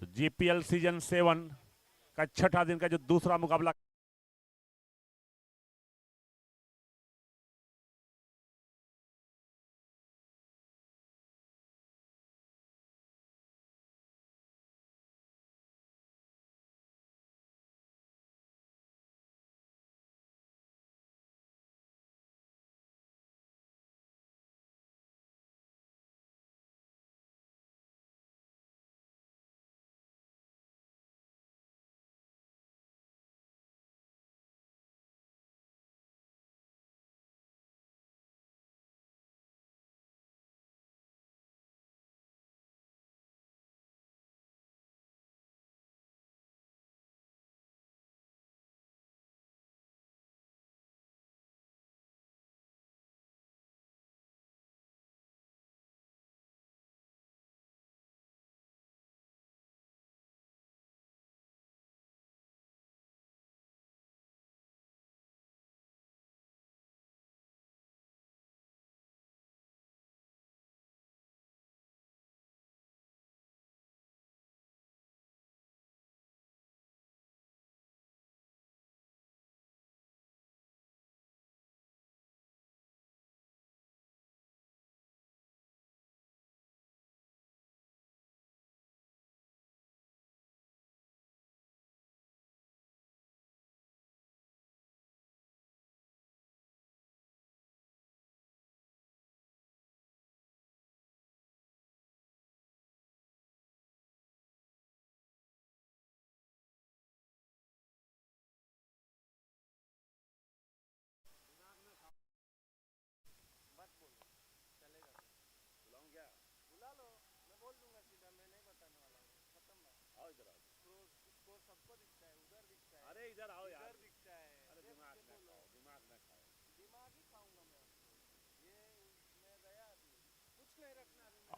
तो GPL season 7 का छठा दिन का जो दूसरा मुकाबला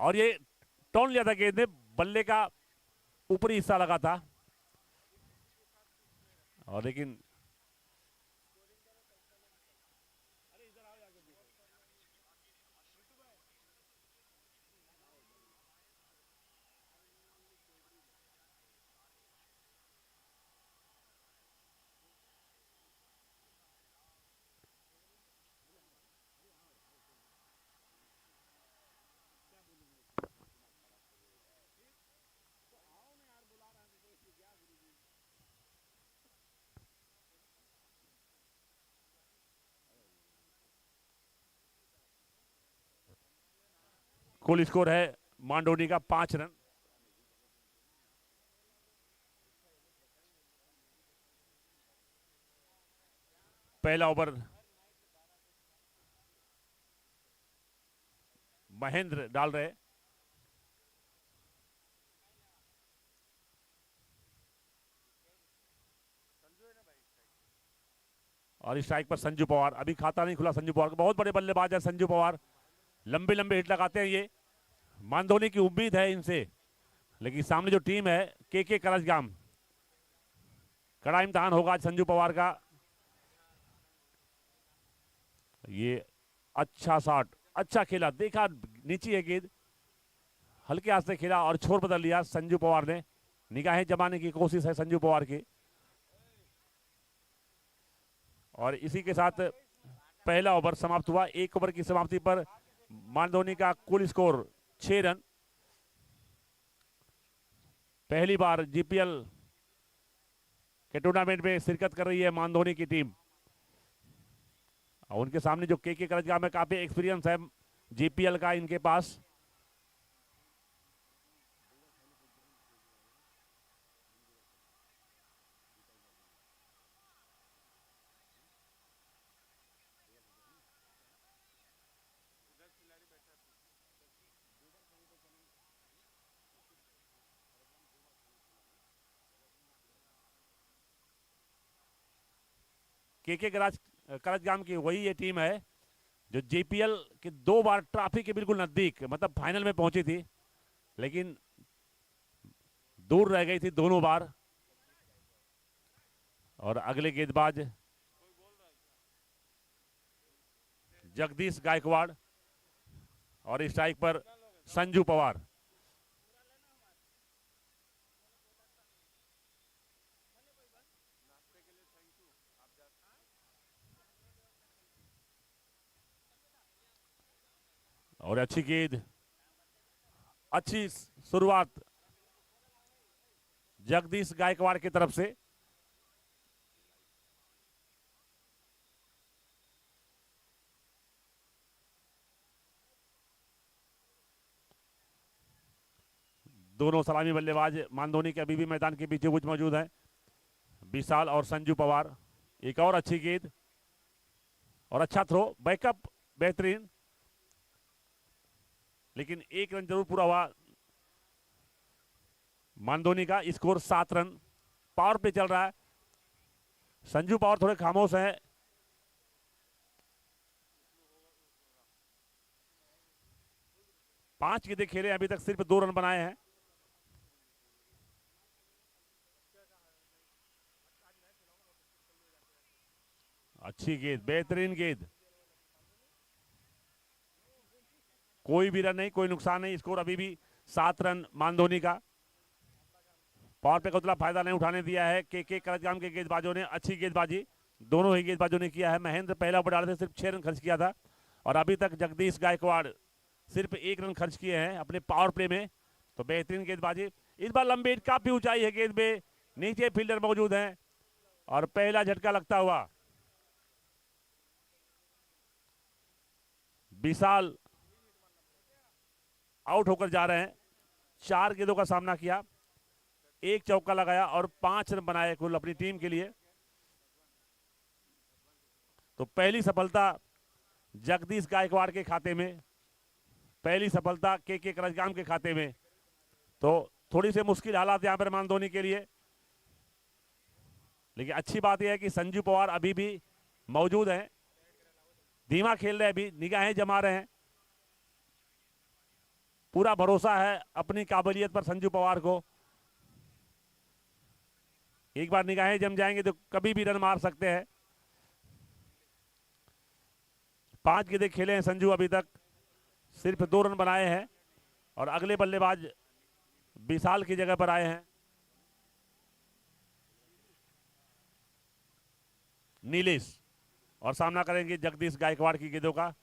और ये टोन लिया था गेंद ने, बल्ले का ऊपरी हिस्सा लगा था और लेकिन कुल स्कोर है मांडोनी का 5 रन। पहला ओवर महेंद्र डाल रहे, और स्ट्राइक पर संजू पवार। अभी खाता नहीं खुला संजू पवार का, बहुत बड़े बल्लेबाज है संजू पवार, लंबे लंबे हिट लगाते हैं ये। मानधोनी की उम्मीद है इनसे, लेकिन सामने जो टीम है के करजगाम, कड़ा इम्तिहान होगा आज संजू पवार का। ये अच्छा शॉट, अच्छा खेला, देखा नीचे है गेंद, हल्के हाथ से खेला और छोर बदल लिया संजू पवार ने। निगाहें जमाने की कोशिश है संजू पवार की। और इसी के साथ पहला ओवर समाप्त हुआ। एक ओवर की समाप्ति पर मानधोनी का कुल स्कोर 6 रन। पहली बार जीपीएल के टूर्नामेंट में शिरकत कर रही है मानधोनी की टीम, और उनके सामने जो के करजगाम में काफी एक्सपीरियंस है जीपीएल का इनके पास। के करजगाम की वही ये टीम है जो जेपीएल के 2 बार ट्रॉफी के बिल्कुल नजदीक, मतलब फाइनल में पहुंची थी, लेकिन दूर रह गई थी दोनों बार। और अगले गेंदबाज जगदीश गायकवाड़, और स्ट्राइक पर संजू पवार। और अच्छी गेंद, अच्छी शुरुआत जगदीश गायकवाड़ की तरफ से। दोनों सलामी बल्लेबाज मानधोनी के अभी भी मैदान के बीचों बीच मौजूद हैं, विशाल और संजू पवार। एक और अच्छी गेंद और अच्छा थ्रो, बैकअप बेहतरीन, लेकिन एक रन जरूर पूरा हुआ मानधोनी का। Score 7 run. पावर प्ले चल रहा है, संजू पवार थोड़े खामोश हैं। पांच गेंदें खेले, अभी तक सिर्फ 2 रन बनाए हैं। अच्छी गेंद, बेहतरीन गेंद, कोई भी रन नहीं, कोई नुकसान नहीं। स्कोर अभी भी 7 रन मानधोनी का। पावर पे का उतना फायदा नहीं उठाने दिया है के करजगाम के गेंदबाजों ने। अच्छी गेंदबाजी दोनों ही गेंदबाजों ने किया है। महेंद्र पहला ओवर डाले थे, सिर्फ 6 रन खर्च किया था, और अभी तक जगदीश गायकवाड़ सिर्फ 1 रन खर्च किए हैं अपने पावर प्ले में। तो बेहतरीन गेंदबाजी। इस बार लंबी हिट, काफी ऊंचाई है गेंद में, नीचे फील्डर मौजूद हैं, और पहला झटका लगता हुआ विशाल आउट होकर जा रहे हैं। 4 गेंदों का सामना किया, 1 चौका लगाया और 5 रन बनाए कुल अपनी टीम के लिए। तो पहली सफलता जगदीश गायकवाड़ के खाते में, पहली सफलता के करजगाम के खाते में। तो थोड़ी सी मुश्किल हालात यहां पर मानधोनी के लिए, लेकिन अच्छी बात यह है कि संजू पवार अभी भी मौजूद हैं, धीमा खेल रहे हैं, अभी निगाहें जमा रहे हैं। पूरा भरोसा है अपनी काबिलियत पर संजू पवार को। एक बार निगाहें जम जाएंगे तो कभी भी रन मार सकते हैं। 5 गेंदें खेले हैं संजू, अभी तक सिर्फ 2 रन बनाए हैं, और अगले बल्लेबाज विशाल की जगह पर आए हैं नीलेश, और सामना करेंगे जगदीश गायकवाड़ की गेंदों का।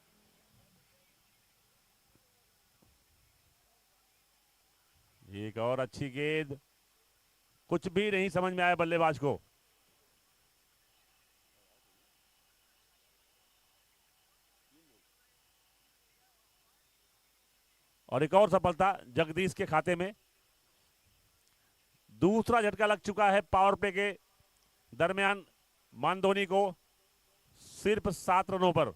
एक और अच्छी गेंद, कुछ भी नहीं समझ में आया बल्लेबाज को। और एक और सफलता जगदीश के खाते में। दूसरा झटका लग चुका है पावर प्ले के दरमियान मानधोनी को, सिर्फ 7 रनों पर।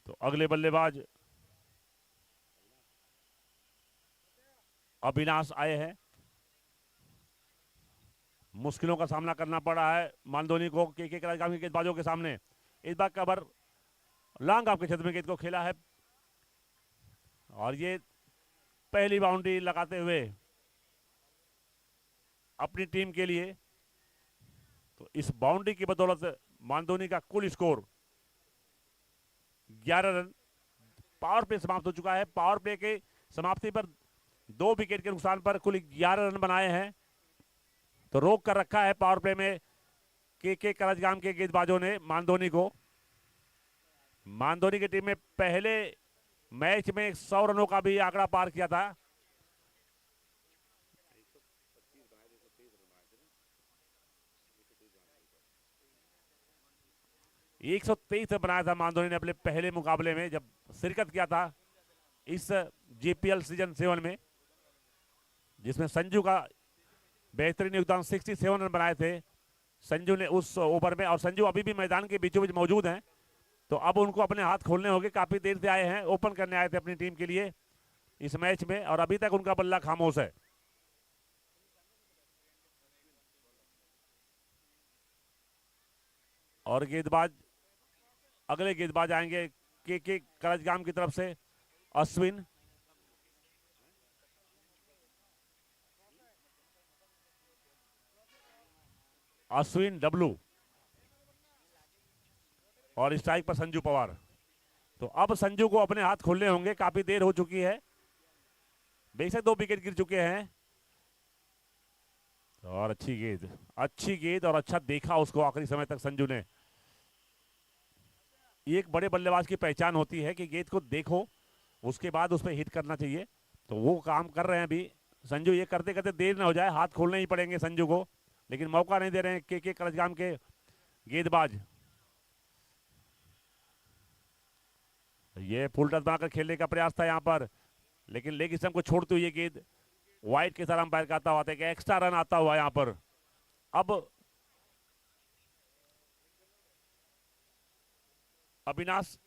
तो अगले बल्लेबाज अविनाश आए हैं। मुश्किलों का सामना करना पड़ा है मानधोनी को के करजगाम के गेंदबाजों के सामने। इस बार कवर लॉन्ग ऑफ के क्षेत्र में गेंद को खेला है, और ये पहली बाउंड्री लगाते हुए अपनी टीम के लिए। तो इस बाउंड्री की बदौलत मानधोनी का कुल स्कोर 11 रन। पावर प्ले समाप्त हो चुका है। पावर प्ले के समाप्ति पर 2 विकेट के नुकसान पर कुल 11 रन बनाए हैं। तो रोक कर रखा है पावर प्ले में के करजगाम के गेंदबाजों ने मानधोनी को। मानधोनी की टीम में पहले मैच में 100 रनों का भी आंकड़ा पार किया था। 123 रन बनाया था मानधोनी ने अपने पहले मुकाबले में जब शिरकत किया था इस जीपीएल सीजन 7 में, जिसमें संजू का बेहतरीन योगदान, 67 रन बनाए थे संजू ने उस ओवर में। और संजू अभी भी मैदान के बीचों बीच मौजूद हैं, तो अब उनको अपने हाथ खोलने होंगे। काफी देर से आए हैं, ओपन करने आए थे अपनी टीम के लिए इस मैच में, और अभी तक उनका बल्ला खामोश है। और गेंदबाज, अगले गेंदबाज आएंगे के करजगाम की तरफ से अश्विन। अश्विन डब्लू और स्ट्राइक पर संजू पवार। तो अब संजू को अपने हाथ खोलने होंगे, काफी देर हो चुकी है, बेशक 2 विकेट गिर चुके हैं। और अच्छी गेंद और अच्छा देखा उसको आखिरी समय तक संजू ने। ये एक बड़े बल्लेबाज की पहचान होती है कि गेंद को देखो उसके बाद उस पर हिट करना चाहिए, तो वो काम कर रहे हैं अभी संजू। ये करते करते देर ना हो जाए, हाथ खोलने ही पड़ेंगे संजू को, लेकिन मौका नहीं दे रहे हैं के करजगाम के गेंदबाज। ये फुल टच बनाकर खेलने का प्रयास था यहाँ पर, लेकिन लेग स्टंप को छोड़ते हुए गेंद वाइड के साथ अंपायर का आता हुआ था, एक्स्ट्रा रन आता हुआ यहाँ पर। अब अविनाश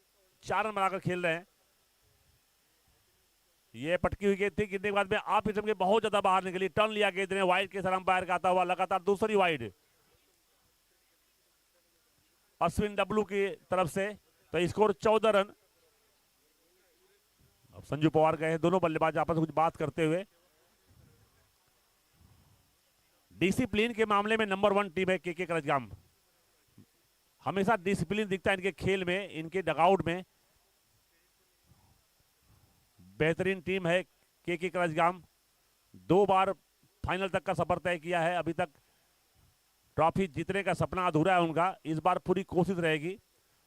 4 रन बनाकर खेल रहे हैं। ये पटकी हुई गेंद थी, गिरने के बाद में आप इसम के बहुत ज्यादा बाहर निकली, टर्न लिया गेंद ने, वाइड के साथ अंपायर का आता हुआ, लगातार दूसरी वाइड अश्विन डब्लू की तरफ से। तो स्कोर 14 रन। अब संजू पवार गए, दोनों बल्लेबाज आपस में कुछ बात करते हुए। डिसिप्लिन के मामले में नंबर 1 टीम है के करजगाम। हमेशा डिसिप्लिन दिखता है इनके खेल में, इनके डगआउट में। बेहतरीन टीम है के करजगाम। 2 बार फाइनल तक का सफर तय किया है, अभी तक ट्रॉफी जीतने का सपना अधूरा है उनका, इस बार पूरी कोशिश रहेगी।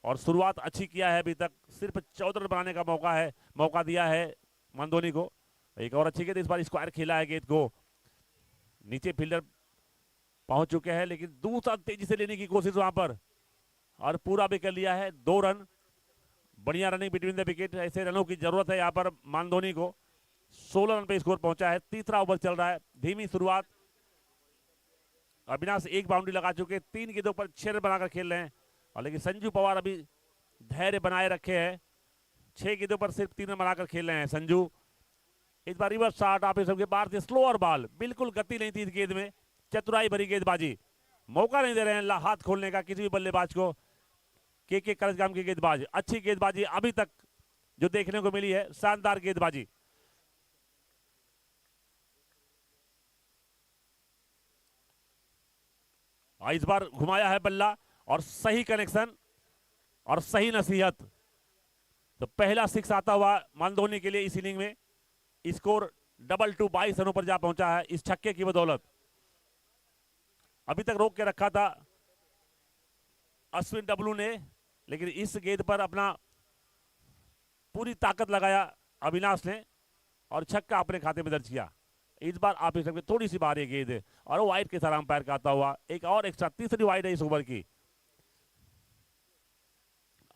और शुरुआत अच्छी किया है, अभी तक सिर्फ 14 रन बनाने का मौका दिया है मंदोनी को। एक और अच्छी गेंद, इस बार स्क्वायर खेला है गेंद को, नीचे फील्डर पहुंच चुके हैं, लेकिन दूसरा तेजी से लेने की कोशिश वहां पर, और पूरा भी कर लिया है। 2 रन, बढ़िया रनिंग बिटवीन द विकेट। ऐसे रनों की जरूरत है यहाँ पर मानधोनी को। 16 रन पे स्कोर पहुंचा है, तीसरा ओवर चल रहा है, धीमी शुरुआत। अविनाश 1 बाउंड्री लगा चुके, 3 गेंदों पर 6 रन बनाकर खेल रहे हैं, और लेकिन संजू पवार अभी धैर्य बनाए रखे हैं। 6 गेंदों पर सिर्फ 3 रन बनाकर खेल रहे हैं संजू। इस बार रिवर्स शॉट आप सबके बाहर से, स्लोअर बॉल, बिल्कुल गति नहीं थी इस गेंद में, चतुराई भरी गेंदबाजी। मौका नहीं दे रहे हैं हाथ खोलने का किसी भी बल्लेबाज को के करजगाम की गेंदबाज। अच्छी गेंदबाजी अभी तक जो देखने को मिली है, शानदार गेंदबाजी। इस बार घुमाया है बल्ला, और सही कनेक्शन और सही नसीहत। तो पहला 6 आता हुआ मानधोनी के लिए इस इनिंग में। स्कोर 2-2 22 रनों पर जा पहुंचा है इस छक्के की बदौलत। अभी तक रोक के रखा था अश्विन डब्लू ने, लेकिन इस गेंद पर अपना पूरी ताकत लगाया अविनाश ने, और छक्का अपने खाते में दर्ज किया। इस बार आप इस सकते थोड़ी सी बाहर ये गेंद है, और वाइड के साथ अंपायर का आता हुआ एक और एक्स्ट्रा, तीसरी वाइड है इस ओवर की।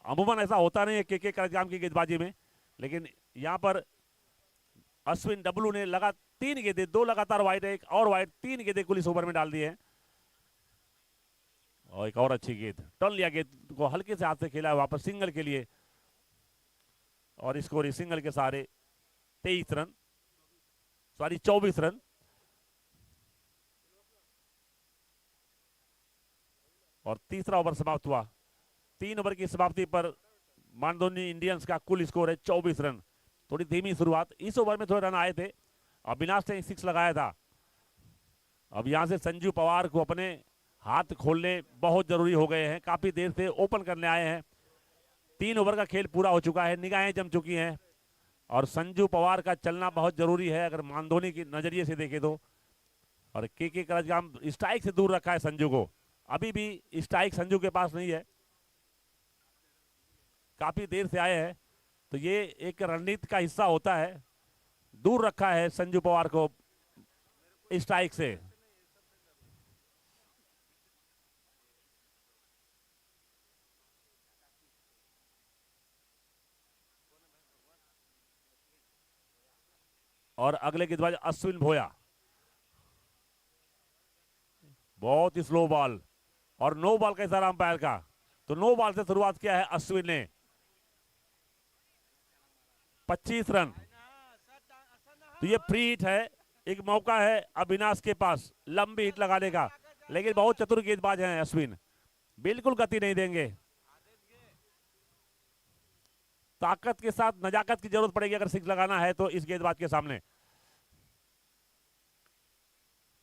अमूमन ऐसा होता नहीं है के करजगाम की गेंदबाजी में, लेकिन यहां पर अश्विन डब्लू ने लगा 3 गेंदें, 2 लगातार वाइड, एक और वाइड, 3 गेंदें कुल इस ओवर में डाल दी है। और एक और अच्छी गेंद, टर्न लिया गेंद को, हल्के से हाथ से खेला है वापस सिंगल के लिए, और स्कोर सिंगल के सहारे 23 रन, सॉरी 24 रन। और तीसरा ओवर समाप्त हुआ। 3 ओवर की समाप्ति पर मानधोनी इंडियंस का कुल स्कोर है 24 रन। थोड़ी धीमी शुरुआत, इस ओवर में थोड़े रन आए थे, अविनाश ने 6 लगाया था। अब यहां से संजू पवार को अपने हाथ खोलने बहुत जरूरी हो गए हैं, काफी देर से ओपन करने आए हैं। 3 ओवर का खेल पूरा हो चुका है, निगाहें जम चुकी हैं, और संजू पवार का चलना बहुत जरूरी है अगर मानधोनी के नजरिए से देखें तो। और के करजगाम स्ट्राइक से दूर रखा है संजू को, अभी भी स्ट्राइक संजू के पास नहीं है, काफी देर से आए हैं, तो ये एक रणनीति का हिस्सा होता है। दूर रखा है संजू पवार को स्ट्राइक से। और अगले गेंदबाज अश्विन भोया, बहुत ही स्लो बॉल, और नो बॉल का इशारा अंपायर का, तो नो बॉल से शुरुआत किया है अश्विन ने। 25 रन। तो ये फ्री हिट है, एक मौका है अविनाश के पास लंबी हिट लगाने का, लेकिन बहुत चतुर गेंदबाज हैं अश्विन, बिल्कुल गति नहीं देंगे। ताकत के साथ नजाकत की जरूरत पड़ेगी अगर 6 लगाना है तो इस गेंदबाज के सामने।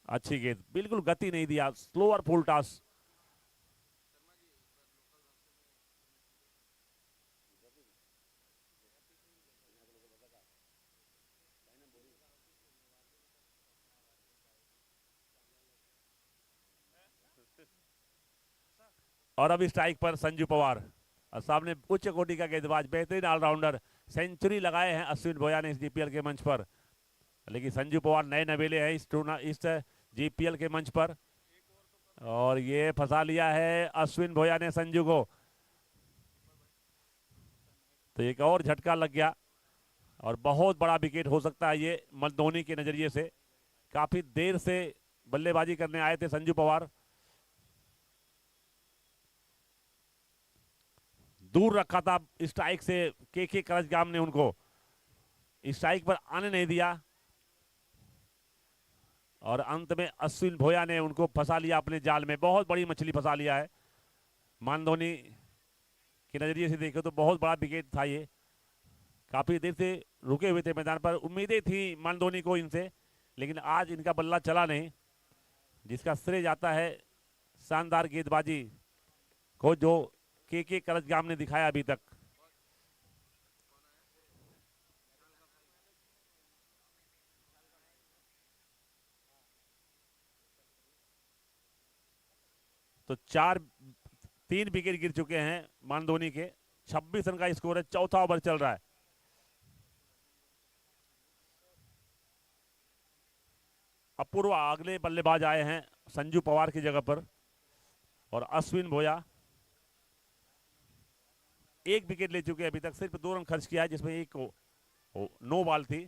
अच्छी गेंद, बिल्कुल गति नहीं दिया, स्लो और फुल टॉस, और अभी स्ट्राइक पर संजू पवार और सामने उच्च कोटि का गेंदबाज, बेहतरीन ऑलराउंडर, सेंचुरी लगाए हैं अश्विन भोया ने इस जीपीएल के मंच पर। लेकिन संजू पवार नए नवेले हैं इस जीपीएल के मंच पर, और ये फंसा लिया है अश्विन भोया ने संजू को। तो एक और झटका लग गया और बहुत बड़ा विकेट हो सकता है ये धोनी के नजरिए से। काफी देर से बल्लेबाजी करने आए थे संजू पवार, दूर रखा था स्ट्राइक से के करजगाम ने, उनको स्ट्राइक पर आने नहीं दिया और अंत में अश्विन भोया ने उनको फंसा लिया अपने जाल में। बहुत बड़ी मछली फंसा लिया है। धोनी के नजरिए से देखे तो बहुत बड़ा विकेट था ये। काफी देर से रुके हुए थे मैदान पर, उम्मीदें थी धोनी को इनसे, लेकिन आज इनका बल्ला चला नहीं, जिसका श्रेय जाता है शानदार गेंदबाजी को जो के करजगाम ने दिखाया अभी तक। तो 3 विकेट गिर चुके हैं धोनी के। 26 रन का स्कोर है, चौथा ओवर चल रहा है। अपूर्व अगले बल्लेबाज आए हैं संजू पवार की जगह पर, और अश्विन भोया 1 विकेट ले चुके हैं अभी तक, सिर्फ 2 रन खर्च किया है, जिसमें एक नो बॉल थी।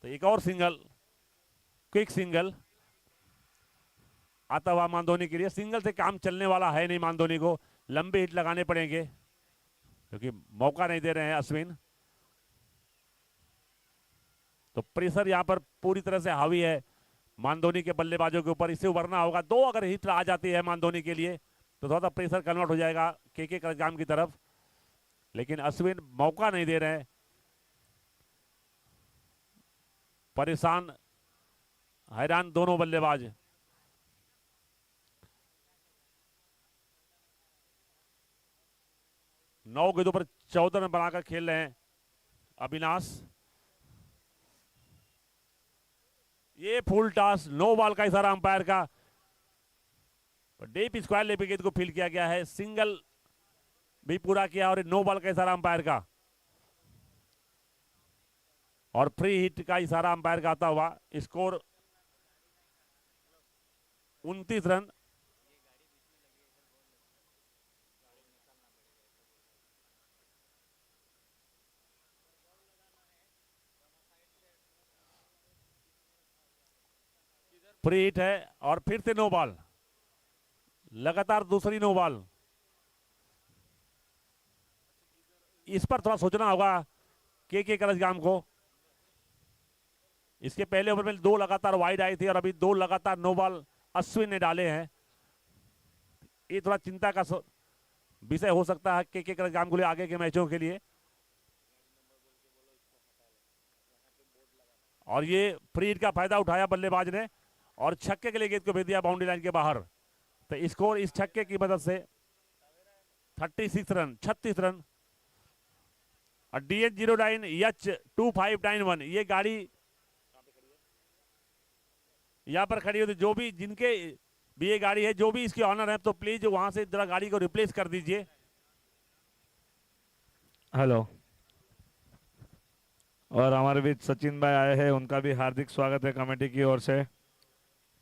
तो एक और सिंगल, क्विक सिंगल आता हुआ धोनी के लिए। सिंगल से काम चलने वाला है नहीं धोनी को, लंबे हिट लगाने पड़ेंगे क्योंकि मौका नहीं दे रहे हैं अश्विन। तो प्रेशर यहां पर पूरी तरह से हावी है धोनी के बल्लेबाजों के ऊपर, इससे उभरना होगा। 2 अगर हिट आ जाती है धोनी के लिए तो थोड़ा सा प्रेशर कन्वर्ट हो जाएगा के करजगाम की तरफ, लेकिन अश्विन मौका नहीं दे रहे हैं। परेशान हैरान दोनों बल्लेबाज। नौ गेंदों पर 14 रन बनाकर खेल रहे हैं अविनाश। ये फुल टॉस, नो बॉल का इशारा अंपायर का, डीप स्क्वायर लेग गेंद को फील किया गया है, सिंगल भी पूरा किया और नो बॉल का इशारा अंपायर का, और फ्री हिट का इशारा अंपायर का आता हुआ। Score 29 run. फ्री हिट है और फिर से नो बॉल, लगातार दूसरी नो बॉल। इस पर थोड़ा सोचना होगा के करजगाम को। इसके पहले ओवर में 2 लगातार वाइड आई थी और अभी 2 लगातार नो बॉल अश्विन ने डाले हैं। ये थोड़ा चिंता का विषय हो सकता है के करजगाम को लिए आगे के मैचों के लिए। और ये फ्री हिट का फायदा उठाया बल्लेबाज ने और छक्के के लिए गेंद को भेज दिया बाउंड्री लाइन के बाहर। तो स्कोर इस छक्के की मदद से 36 रन, 36 रन। और DH09H2591 ये गाड़ी यहां पर खड़ी होती, जो भी जिनके भी ये गाड़ी है, जो भी इसके ऑनर है, तो प्लीज वहां से जरा गाड़ी को रिप्लेस कर दीजिए। हेलो। और हमारे बीच सचिन भाई आए हैं, उनका भी हार्दिक स्वागत है कमेटी की ओर से।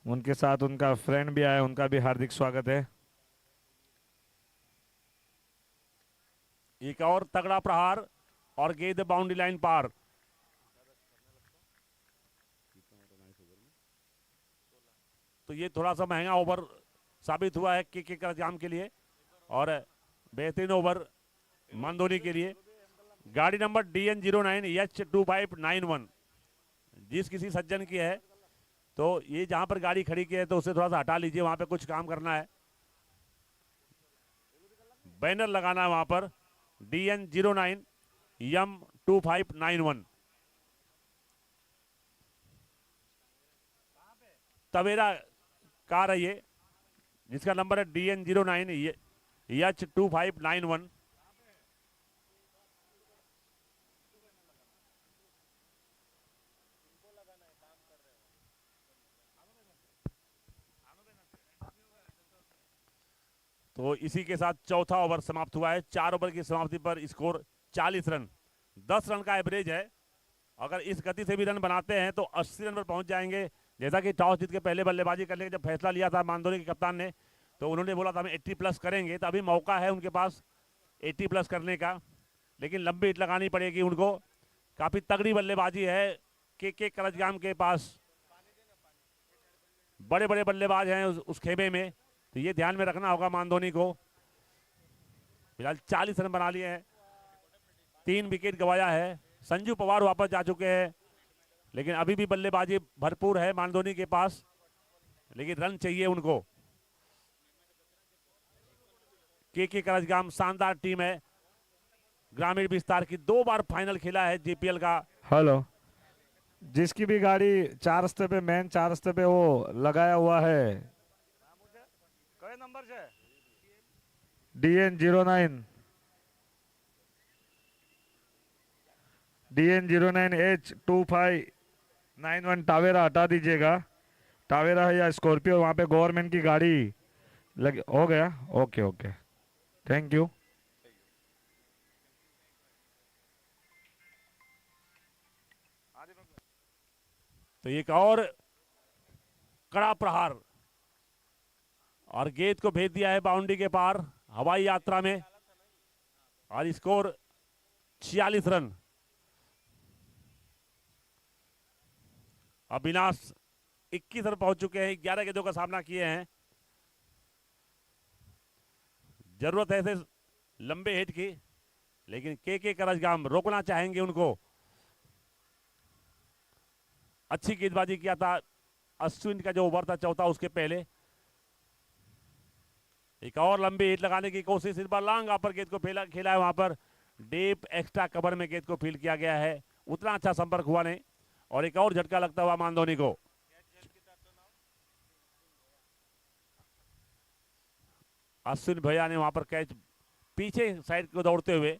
उनके साथ उनका फ्रेंड भी आया, उनका भी हार्दिक स्वागत है। एक और तगड़ा प्रहार और गेंद बाउंड्री लाइन पार। तो ये थोड़ा सा महंगा ओवर साबित हुआ है के करजगाम के लिए और बेहतरीन ओवर धोनी के लिए। गाड़ी नंबर DN09H2591 जिस किसी सज्जन की है, तो ये जहां पर गाड़ी खड़ी की है तो उसे थोड़ा सा हटा लीजिए, वहां पे कुछ काम करना है, बैनर लगाना है वहां पर DN09M2591। तवेरा कार है ये, जिसका नंबर है DN09H2591। तो इसी के साथ चौथा ओवर समाप्त हुआ है। 4 ओवर की समाप्ति पर स्कोर 40 रन, 10 रन का एवरेज है। अगर इस गति से भी रन बनाते हैं तो 80 रन पर पहुंच जाएंगे। जैसा कि टॉस जीत के पहले बल्लेबाजी करने का जब फैसला लिया था मानधोनी के कप्तान ने, तो उन्होंने बोला था हम 80 प्लस करेंगे, तो अभी मौका है उनके पास 80 प्लस करने का, लेकिन लंबी हिट लगानी पड़ेगी उनको। काफी तगड़ी बल्लेबाजी है के करजगाम के पास, बड़े बड़े बल्लेबाज हैं उस खेमे में, तो ये ध्यान में रखना होगा मानधोनी को। फिलहाल 40 रन बना लिए हैं, 3 विकेट गंवाया है। संजू पवार वापस जा चुके हैं, लेकिन अभी भी बल्लेबाजी भरपूर है मानधोनी के पास, लेकिन रन चाहिए उनको। के करजगाम शानदार टीम है, ग्रामीण विस्तार की 2 बार फाइनल खेला है जीपीएल का। हेलो, जिसकी भी गाड़ी 4 रस्ते पे, मेन 4 रस्ते पे वो लगाया हुआ है, कई नंबर से DN09H2591 टावेरा हटा दीजिएगा। टावेरा है या स्कॉर्पियो, वहां पे गवर्नमेंट की गाड़ी लग हो गया। Okay okay, thank you. तो एक और कड़ा प्रहार, और गेंद को भेज दिया है बाउंड्री के पार हवाई यात्रा में, और स्कोर 46 रन। अविनाश 21 रन पहुंच चुके हैं, 11 गेंदों का सामना किए हैं। जरूरत है ऐसे लंबे हिट की, लेकिन के करजगाम रोकना चाहेंगे उनको। अच्छी गेंदबाजी किया था अश्विन का जो ओवर था चौथा, उसके पहले एक और लंबी हिट लगाने की कोशिश, इस बार लॉन्ग अपर गेंद को खेला है वहां पर, डीप एक्स्ट्रा कवर में गेंद को फील्ड किया गया है, उतना अच्छा संपर्क हुआ नहीं, और एक और झटका लगता हुआ मानधोनी को। अश्विन भैया ने वहां पर कैच पीछे साइड को दौड़ते हुए,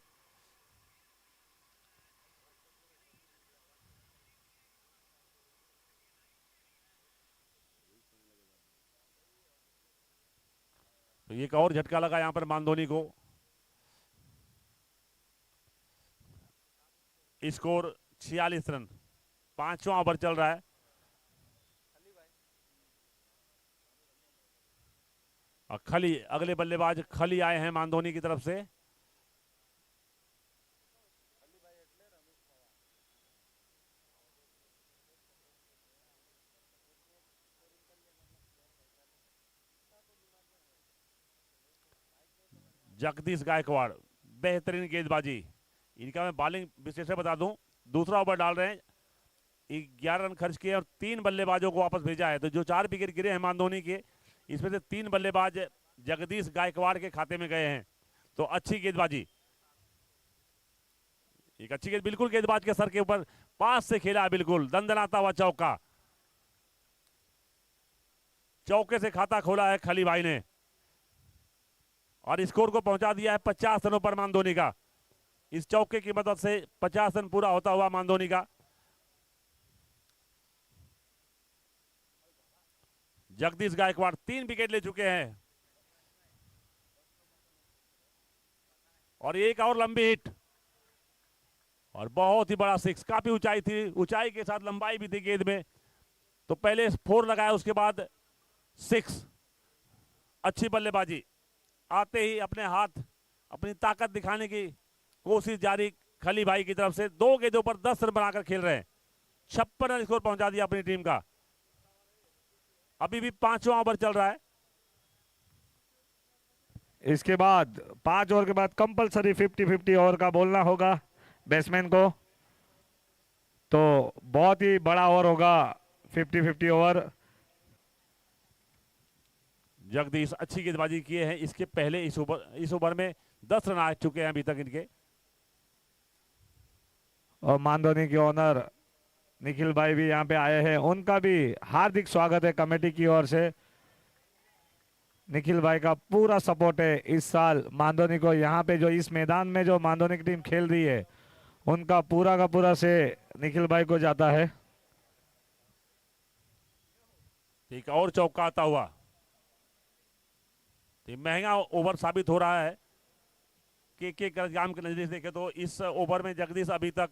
तो एक और झटका लगा यहां पर मानधोनी को। स्कोर 46 रन, 5वां ओवर चल रहा है। और खली, अगले बल्लेबाज खली आए हैं मानधोनी की तरफ से। जगदीश गायकवाड़, बेहतरीन गेंदबाजी, इनका मैं बॉलिंग विश्लेषण बता दूं, दूसरा ओवर डाल रहे हैं, 11 रन खर्च किए और 3 बल्लेबाजों को वापस भेजा है। तो जो 4 विकेट गिरे हैं मानधोनी के, इसमें से 3 बल्लेबाज जगदीश गायकवाड़ के खाते में गए हैं। तो अच्छी गेंदबाजी, एक अच्छी गेंद बिल्कुल गेंदबाज के सर के ऊपर पास से खेला, बिल्कुल दंदनाता हुआ चौका, चौके से खाता खोला है खली भाई ने, और स्कोर को पहुंचा दिया है 50 रनों पर मानधोनी का। इस चौके की मदद से 50 रन पूरा होता हुआ मानधोनी का। जगदीश गायकवाड़ 3 विकेट ले चुके हैं, और एक और लंबी हिट, और बहुत ही बड़ा 6, काफी ऊंचाई थी, ऊंचाई के साथ लंबाई भी थी गेंद में। तो पहले 4 लगाया, उसके बाद 6, अच्छी बल्लेबाजी, आते ही अपने हाथ, अपनी ताकत दिखाने की कोशिश जारी खली भाई की तरफ से। 2 गेंदों पर 10 रन बनाकर खेल रहे हैं, 56 रन स्कोर पहुंचा दिया अपनी टीम का। अभी भी 5वां ओवर चल रहा है। इसके बाद 5 ओवर के बाद कंपलसरी 50-50 ओवर का बोलना होगा बैट्समैन को, तो बहुत ही बड़ा ओवर होगा 50-50 ओवर। जगदीश अच्छी गेंदबाजी किए हैं, इसके पहले इस ओवर में 10 रन आ चुके हैं अभी तक इनके। और मानधोनी के ओनर निखिल भाई भी यहाँ पे आए हैं, उनका भी हार्दिक स्वागत है कमेटी की ओर से। निखिल भाई का पूरा सपोर्ट है इस साल मानधोनी को, यहाँ पे जो इस मैदान में जो मानधोनी की टीम खेल रही है, उनका पूरा का पूरा से निखिल भाई को जाता है। एक और चौका आता हुआ, तो ये महंगा ओवर साबित हो रहा है। के करजगाम के नजरिए से देखें तो इस ओवर में जगदीश अभी तक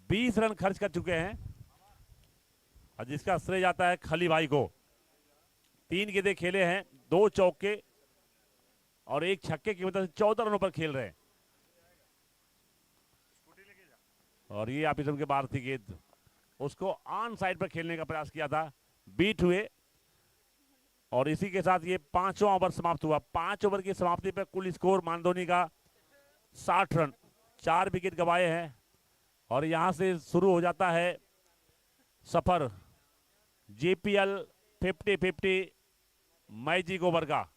20 रन खर्च कर चुके हैं और जिसका श्रेय जाता है खली भाई को। 3 गेंदें खेले हैं, 2 चौके और 1 छक्के की वजह से 14 रनों पर खेल रहे हैं। और ये आप इसम के बाहर थी गेंद, उसको ऑन साइड पर खेलने का प्रयास किया था, बीट हुए। और इसी के साथ ये 5वां ओवर समाप्त हुआ। 5 ओवर की समाप्ति पर कुल स्कोर मानधोनी का 60 रन, 4 विकेट गंवाए हैं। और यहां से शुरू हो जाता है सफर जेपीएल 50-50 मैजिक ओवर का।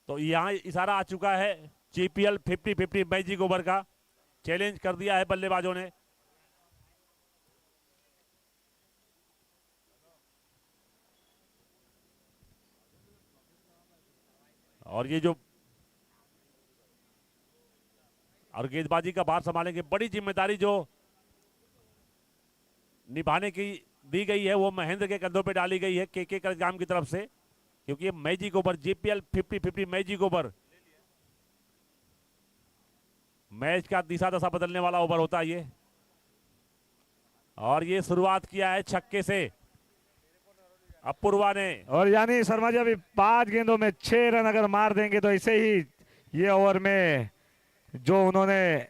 तो यहां इशारा आ चुका है जेपीएल 50-50 मैजिक ओवर का। चैलेंज कर दिया है बल्लेबाजों ने। और ये जो और गेंदबाजी का भार संभालेंगे, बड़ी जिम्मेदारी जो निभाने की दी गई है वो महेंद्र के कंधों पे डाली गई है के करजगाम की तरफ से, क्योंकि ये magic over JPL 50-50 magic over match का दिशा दशा बदलने वाला ओवर होता है ये। और ये शुरुआत किया है छक्के से अपूर्वा ने। और यानी शर्मा जी अभी 5 गेंदों में 6 रन अगर मार देंगे तो ऐसे ही ये ओवर में जो उन्होंने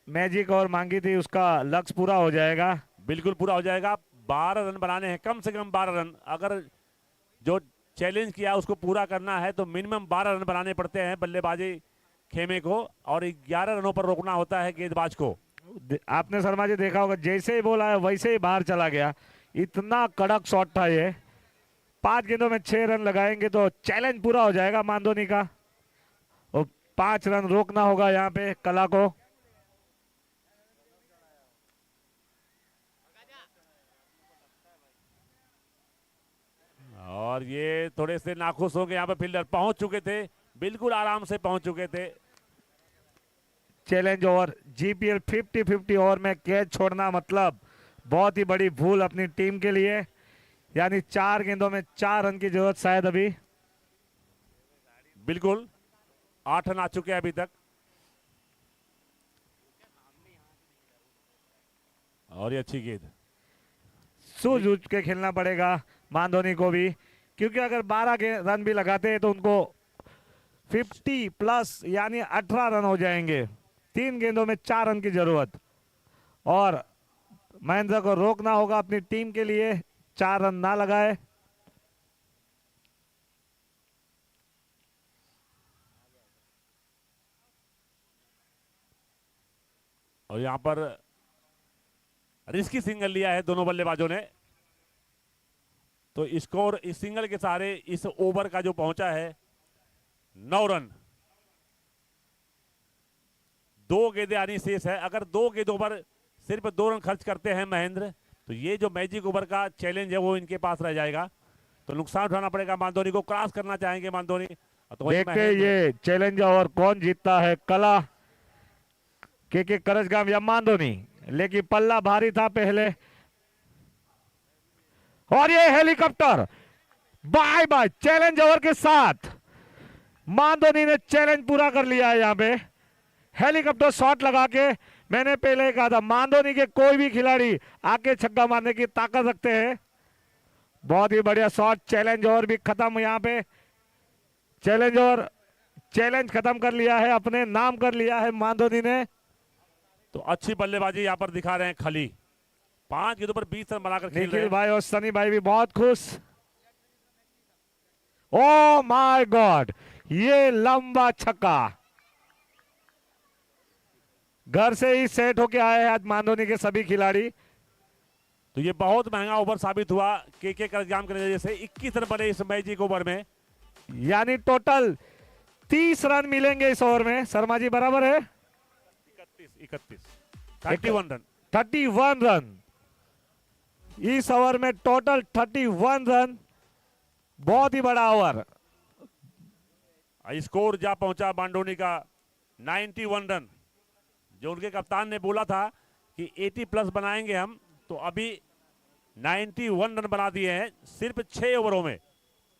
मैजिक और मांगी थी उसका लक्ष्य पूरा हो जाएगा। बिल्कुल पूरा हो जाएगा। 12 रन बनाने हैं, कम से कम 12 रन। अगर जो चैलेंज किया उसको पूरा करना है तो मिनिमम 12 रन बनाने पड़ते हैं बल्लेबाजी खेमे को, और 11 रनों पर रोकना होता है गेंदबाज को। आपने शर्मा जी देखा होगा जैसे ही बोला है वैसे ही बाहर चला गया, इतना कड़क शॉट था ये। 5 गेंदों में 6 रन लगाएंगे तो चैलेंज पूरा हो जाएगा मानधोनी का, और 5 रन रोकना होगा यहाँ पे कला को। और ये थोड़े से नाखुश हो गए यहाँ पे फील्डर, पहुंच चुके थे, बिल्कुल आराम से पहुंच चुके थे। चैलेंज ओवर जीपीएल 50-50 ओवर में कैच छोड़ना मतलब बहुत ही बड़ी भूल अपनी टीम के लिए। यानी 4 गेंदों में 4 रन की जरूरत शायद अभी। बिल्कुल 8 रन आ चुके हैं अभी तक। और ये अच्छी गेंद, सूझ के खेलना पड़ेगा मानधोनी को भी, क्योंकि अगर 12 रन भी लगाते हैं तो उनको 50 प्लस यानी 18 रन हो जाएंगे। 3 गेंदों में 4 रन की जरूरत, और महेंद्र को रोकना होगा अपनी टीम के लिए 4 रन ना लगाए। और यहां पर रिस्की सिंगल लिया है दोनों बल्लेबाजों ने। तो स्कोर इस सिंगल के सहारे इस ओवर का जो पहुंचा है 9 रन। 2 गेंदें आनी शेष है। अगर 2 गेंदों पर सिर्फ 2 रन खर्च करते हैं महेंद्र तो ये जो मैजिक ओवर का चैलेंज है वो इनके पास रह जाएगा। तो नुकसान उठाना पड़ेगा मानधोनी को, क्रॉस करना चाहेंगे मानधोनी। तो देखते हैं ये चैलेंज ओवर कौन जीतता है, कला के करजगाम या मानधोनी। लेकिन पल्ला भारी था पहले। और ये helicopter bye bye challenge over के साथ मानधोनी ने चैलेंज पूरा कर लिया है। यहाँ पे हेलीकॉप्टर शॉट लगा के, मैंने पहले ही कहा था मानधोनी के कोई भी खिलाड़ी आके छक्का मारने की ताकत रखते हैं। बहुत ही बढ़िया शॉट। चैलेंज ओवर भी खत्म। यहाँ पे चैलेंज ओवर चैलेंज खत्म कर लिया है, अपने नाम कर लिया है मानधोनी ने। तो अच्छी बल्लेबाजी यहाँ पर दिखा रहे हैं खली। 5 गेंदों पर 20 रन बनाकर खेल रहे निखिल हैं। भाई और सनी भाई भी बहुत खुश। ओ माय गॉड, ये लंबा छक्का घर से ही सेट होके आए हैं आज मानधोनी के सभी खिलाड़ी। तो ये बहुत महंगा ओवर साबित हुआ के करजगाम के नजरिए से। 21 रन बने इस मैजिक ओवर में, यानी टोटल 30 रन मिलेंगे इस ओवर में। शर्मा जी बराबर है? 31 रन। 31 रन इस ओवर में, टोटल 31 रन। बहुत ही बड़ा ओवर। स्कोर जा पहुंचा मांडोनी का 91 रन। जो उनके कप्तान ने बोला था कि 80 प्लस बनाएंगे हम, तो अभी 91 रन बना दिए हैं सिर्फ 6 ओवरों में।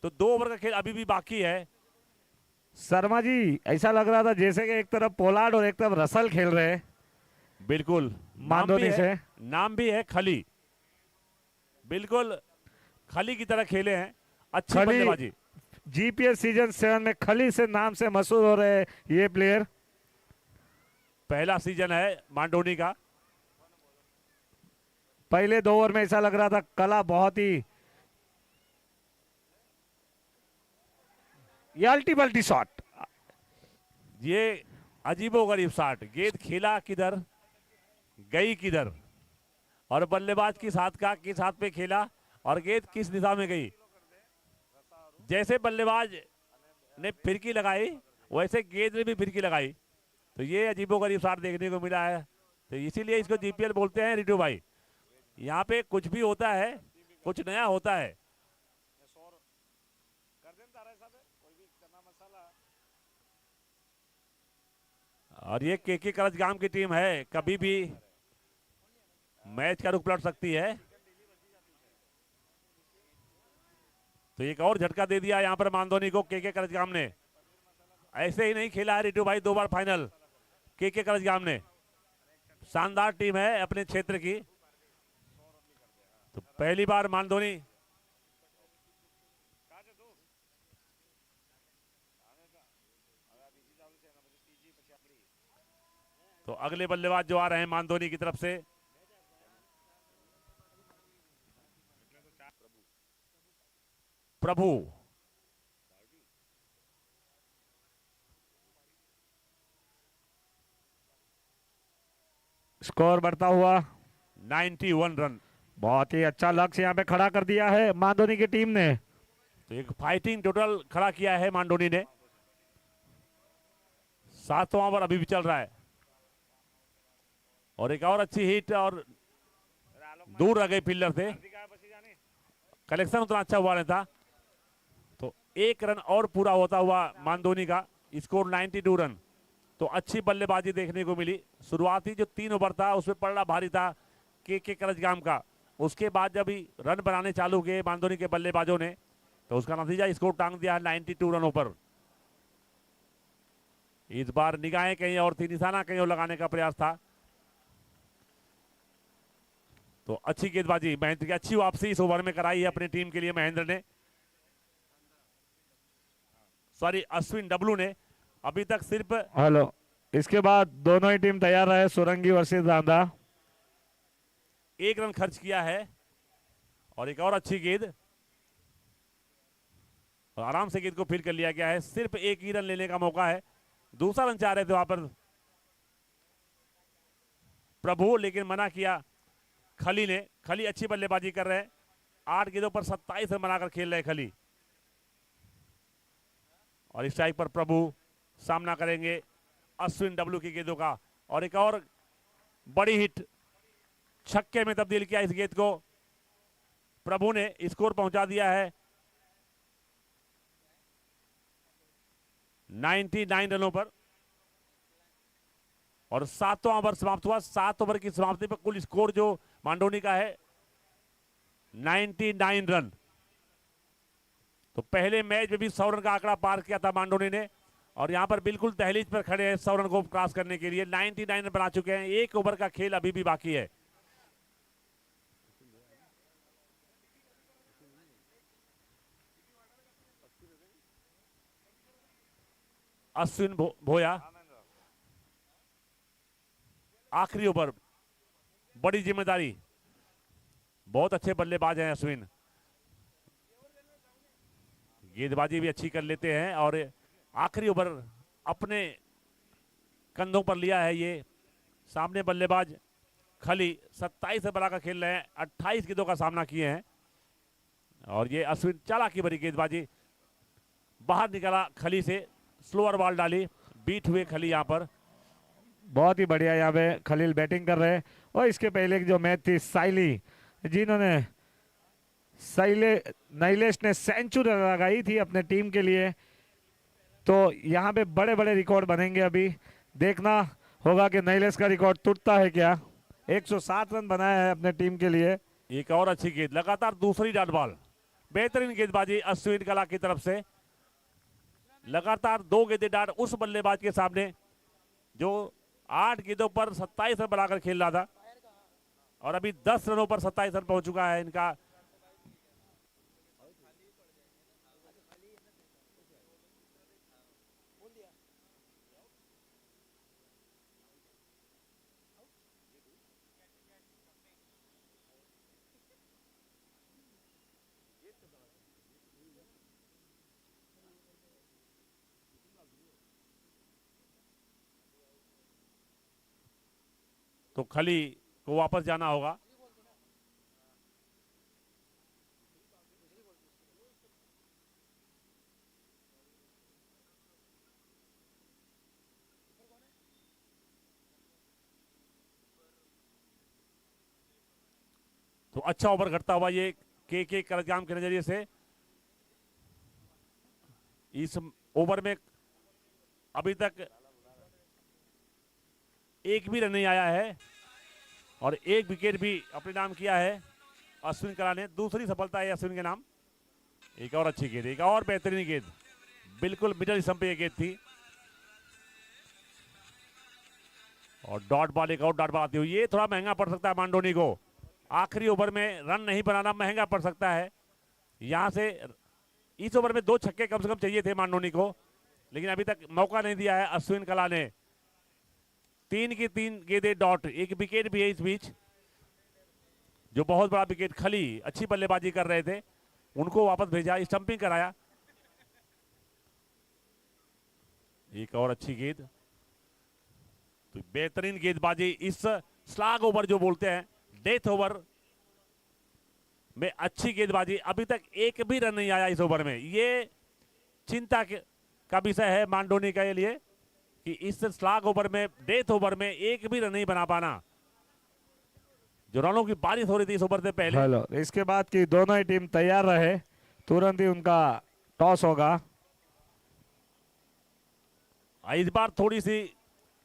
तो 2 ओवर का खेल अभी भी बाकी है। शर्मा जी ऐसा लग रहा था जैसे कि एक तरफ पोलार्ड और एक तरफ रसल खेल रहे हैं। बिल्कुल मांडोनी से नाम भी है खली, बिल्कुल खली की तरह खेले हैं। अच्छी बल्लेबाजी। जीपीएस सीजन 7 में खली से नाम से मशहूर हो रहे हैं ये प्लेयर। पहला सीजन है मांडोनी का। पहले 2 ओवर में ऐसा लग रहा था कला बहुत ही, ये अल्टी पल्टी शॉट, ये अजीबोगरीब शॉट। गेंद खेला किधर, गई किधर, और बल्लेबाज किस हाथ पे खेला और गेंद किस दिशा में गई। जैसे बल्लेबाज ने फिरकी लगाई वैसे गेंद ने भी फिरकी लगाई। तो ये अजीबोगरीब शॉट देखने को मिला है। तो इसीलिए इसको जीपीएल बोलते हैं रिटू भाई। यहाँ पे कुछ भी होता है, कुछ नया होता है। और ये के करजगाम की टीम है, कभी भी मैच का रुख पलट सकती है। तो एक और झटका दे दिया यहाँ पर मानधोनी को के करजगाम ने। ऐसे ही नहीं खेला है रिटू भाई 2 बार फाइनल के करजगाम ने। शानदार टीम है अपने क्षेत्र की। तो पहली बार मानधोनी तो अगले बल्लेबाज जो आ रहे हैं मानधोनी की तरफ से, प्रभु। स्कोर बढ़ता हुआ 91 रन। बहुत ही अच्छा लक्ष्य यहाँ पे खड़ा कर दिया है मानधोनी की टीम ने। तो एक फाइटिंग टोटल खड़ा किया है मांडोनी ने। 7वां ओवर अभी भी चल रहा है और एक और अच्छी हिट और दूर रह गई फील्डर से। कलेक्शन उतना अच्छा हुआ नहीं था। तो 1 रन और पूरा होता हुआ मानधोनी का स्कोर 92 रन। तो अच्छी बल्लेबाजी देखने को मिली। शुरुआती जो 3 ओवर था उसमें पड़ना भारी था के करजगाम का। उसके बाद जब ही रन बनाने चालू किए मानधोनी के बल्लेबाजों ने, तो उसका नतीजा स्कोर टांग दिया 92 रनों पर। इस बार निगाहें कहीं और थी, निशाना कहीं और लगाने का प्रयास था। तो अच्छी गेंदबाजी महेंद्र की, अच्छी वापसी इस ओवर में कराई है अपनी टीम के लिए महेंद्र ने, सॉरी अश्विन डब्लू ने। अभी तक सिर्फ हेलो, इसके बाद दोनों ही टीम तैयार रहे, सुरंगी वर्सेस दांदा। 1 रन खर्च किया है और एक और अच्छी गेंद, और आराम से गेंद को फील्ड कर लिया गया है। सिर्फ 1 ही रन लेने का मौका है। दूसरा रन चाह रहे थे वहां पर प्रभु, लेकिन मना किया खली ने। खली अच्छी बल्लेबाजी कर रहे हैं। 8 गेंदों पर 27 रन बनाकर खेल रहे खली। और इस स्ट्राइक पर प्रभु सामना करेंगे अश्विन डब्लू की गेंदों का। और एक और बड़ी हिट, छक्के में तब्दील किया इस गेंद को प्रभु ने। स्कोर पहुंचा दिया है 99 रनों पर। और 7वां ओवर समाप्त हुआ। 7 ओवर की समाप्ति पर कुल स्कोर जो मांडोनी का है 99 रन। तो पहले मैच में भी 100 रन का आंकड़ा पार किया था मांडोनी ने, और यहां पर बिल्कुल दहलीज पर खड़े हैं 100 रन को क्रॉस करने के लिए। 99 रन बना चुके हैं। 1 ओवर का खेल अभी भी बाकी है। अश्विन भोया, आखिरी ओवर, बड़ी जिम्मेदारी। बहुत अच्छे बल्लेबाज हैं अश्विन, गेंदबाजी भी अच्छी कर लेते हैं। और आखिरी ओवर अपने कंधों पर लिया है ये सामने बल्लेबाज खली 27 रन बनाकर खेल रहे हैं, 28 गेंदों का सामना किए हैं। और ये अश्विन चालाकी भरी गेंदबाजी, बाहर निकला खली से, स्लोअर बॉल डाली, बीट हुए खली यहाँ पर। बहुत ही बढ़िया यहाँ पे खलील बैटिंग कर रहे हैं। और इसके पहले की जो मैच थी साइली, जिन्होंने नाइलेश ने सेंचुरी लगाई थी अपने टीम के लिए। तो यहाँ पे बड़े बड़े रिकॉर्ड बनेंगे। अभी देखना होगा कि नाइलेश का रिकॉर्ड टूटता है क्या। 107 रन बनाया है अपने टीम के लिए। एक और अच्छी गेंद, लगातार दूसरी डॉट बॉल, बेहतरीन गेंदबाजी अश्विन कला की तरफ से। लगातार 2 गेंदें डाट उस बल्लेबाज के सामने जो 8 गेंदों पर 27 रन बनाकर खेल रहा था, और अभी 10 रनों पर 27 रन पहुंच चुका है इनका। तो खली को वापस जाना होगा। तो अच्छा ओवर करता हुआ ये के करजगाम के नजरिए से। इस ओवर में अभी तक एक भी रन नहीं आया है और एक विकेट भी अपने नाम किया है अश्विन कला ने। दूसरी सफलता है अश्विन के नाम। एक और अच्छी गेंद, एक और बेहतरीन गेंद, बिल्कुल मिडल स्टंप पे ये गेंद थी। और डॉट बॉल, एक और डॉट बॉल आती हुई, ये थोड़ा महंगा पड़ सकता है मांडोनी को। आखिरी ओवर में रन नहीं बनाना महंगा पड़ सकता है। यहां से इस ओवर में 2 छक्के कम से कम चाहिए थे मांडोनी को, लेकिन अभी तक मौका नहीं दिया है अश्विन कला ने। 3 की 3 गेंदें डॉट, एक विकेट भी है इस बीच। जो बहुत बड़ा विकेट खली अच्छी बल्लेबाजी कर रहे थे, उनको वापस भेजा, स्टंपिंग कराया। एक और अच्छी गेंद, तो बेहतरीन गेंदबाजी। इस स्लैग ओवर जो बोलते हैं, डेथ ओवर में अच्छी गेंदबाजी। अभी तक एक भी रन नहीं आया इस ओवर में। ये चिंता का विषय है मांडोनी के लिए कि इस स्लैग ओवर में, डेथ ओवर में एक भी रन नहीं बना पाना। जो रनों की बारिश हो रही थी इस ओवर से पहले। हेलो, इसके बाद की दोनों ही टीम तैयार रहे, तुरंत ही उनका टॉस होगा। इस बार थोड़ी सी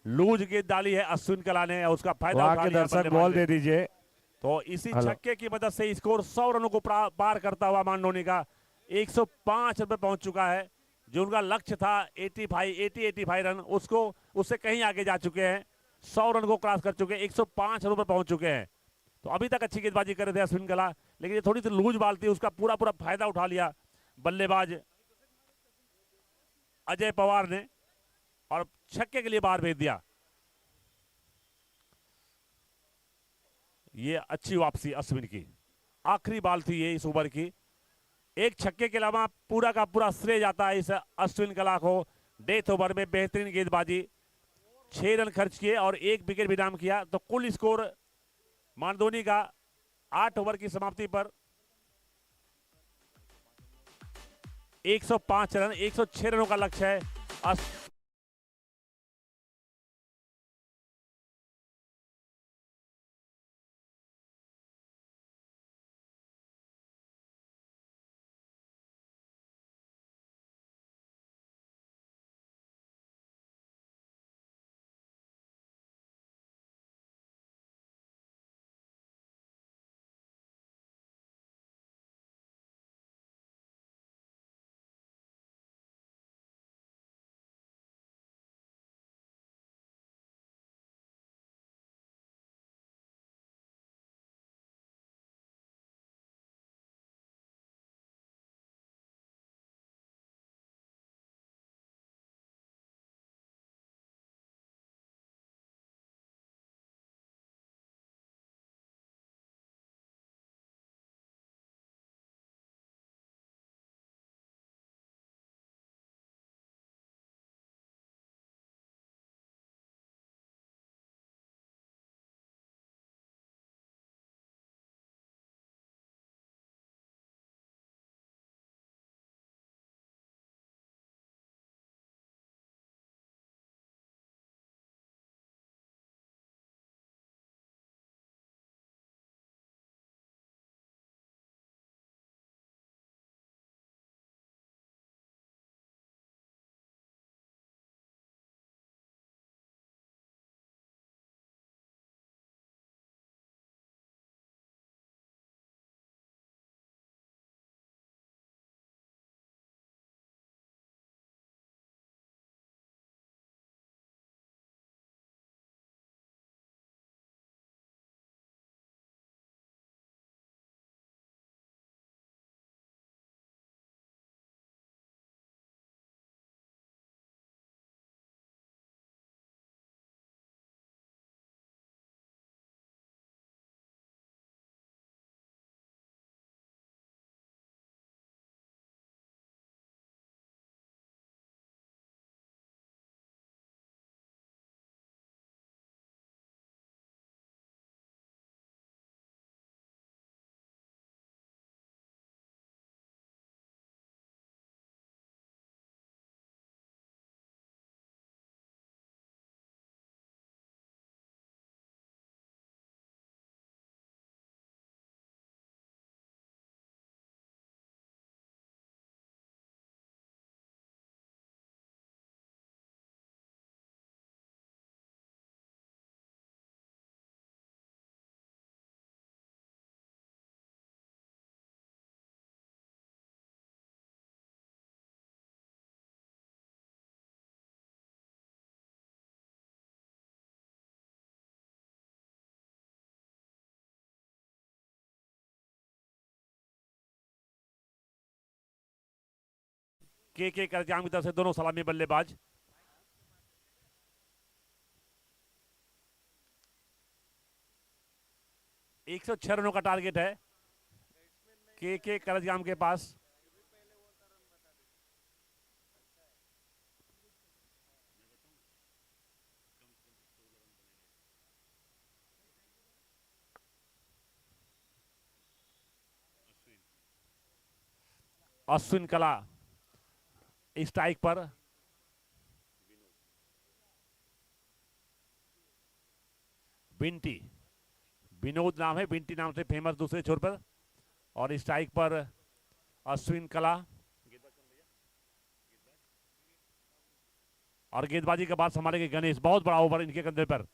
लूज गेंद डाली है अश्विन कला ने, उसका फायदा वहां उठा के लिया दर्शक बल्लेबाज बॉल ने। दे दीजिए। तो इसी हेलो। छक्के की मदद से स्कोर 100 रनों को पार करता हुआ मांडोनी का 105 रन पे पहुंच चुका है। जो उनका लक्ष्य था 85 रन, उसको उससे कहीं आगे जा चुके हैं। 100 रन को क्रॉस कर चुके हैं, 105 रनों पर पहुंच चुके हैं। तो अभी तक अच्छी गेंदबाजी कर रहे थे अश्विन कला, लेकिन ये थोड़ी सी लूज बाल थी, उसका पूरा पूरा फायदा उठा लिया बल्लेबाज अजय पवार ने और छक्के के लिए बाहर भेज दिया। ये अच्छी वापसी अश्विन की, आखिरी बाल थी ये इस ओवर की। एक छक्के के अलावा पूरा का पूरा श्रेय जाता है इस अश्विन कला को। डेथ ओवर में बेहतरीन गेंदबाजी, 6 रन खर्च किए और 1 विकेट भी नाम किया। तो कुल स्कोर मांडोनी का 8 ओवर की समाप्ति पर 105 रन, 106 रनों का लक्ष्य है। के करजाम की तरफ से दोनों सलामी बल्लेबाज। एक 106 रनों का टारगेट है के करजाम के पास। अश्विन कला स्ट्राइक पर। बिंटी, विनोद नाम है, बिंटी नाम से फेमस दूसरे छोर पर। और स्ट्राइक पर अश्विन कला। और गेंदबाजी के बाद संभालेंगे गणेश। बहुत बड़ा ओवर इनके कंधे पर।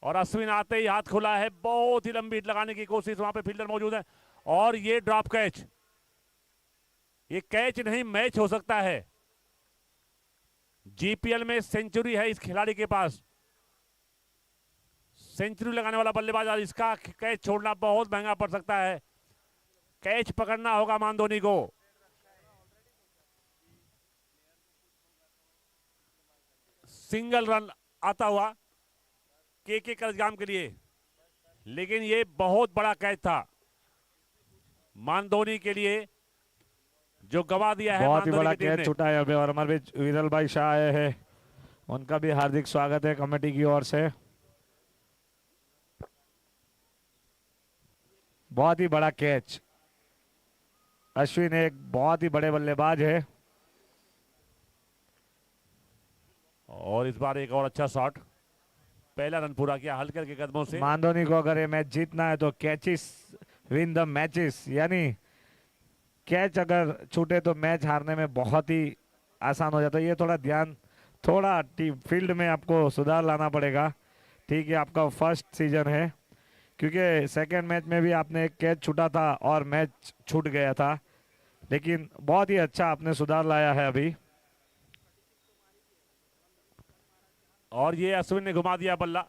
और अश्विन आते ही हाथ खुला है, बहुत ही लंबी हिट लगाने की कोशिश, वहां पे फील्डर मौजूद है। और ये ड्रॉप कैच, ये कैच नहीं मैच हो सकता है। जीपीएल में सेंचुरी है इस खिलाड़ी के पास, सेंचुरी लगाने वाला बल्लेबाज, और इसका कैच छोड़ना बहुत महंगा पड़ सकता है। कैच पकड़ना होगा मानधोनी को। सिंगल रन आता हुआ के करजाम के लिए, लेकिन ये बहुत बड़ा कैच था मानधोनी के लिए जो गवा दिया है। बहुत ही बड़ा की टीम कैच ने। छूटा है अभी। और हमारे बीच विरल भाई शाह आए हैं, उनका भी हार्दिक स्वागत है कमेटी की ओर से। बहुत ही बड़ा कैच। अश्विन एक बहुत ही बड़े बल्लेबाज है। और इस बार एक और अच्छा शॉट, पहला रन पूरा किया हल्के के कदमों से। मानधोनी को अगर ये मैच जीतना है तो कैचेस विन द मैचेस, यानी कैच अगर छूटे तो मैच हारने में बहुत ही आसान हो जाता है। ये थोड़ा ध्यान, थोड़ा टीम फील्ड में आपको सुधार लाना पड़ेगा। ठीक है, आपका फर्स्ट सीजन है, क्योंकि सेकेंड मैच में भी आपने एक कैच छूटा था और मैच छूट गया था, लेकिन बहुत ही अच्छा आपने सुधार लाया है अभी। और ये अश्विन ने घुमा दिया बल्ला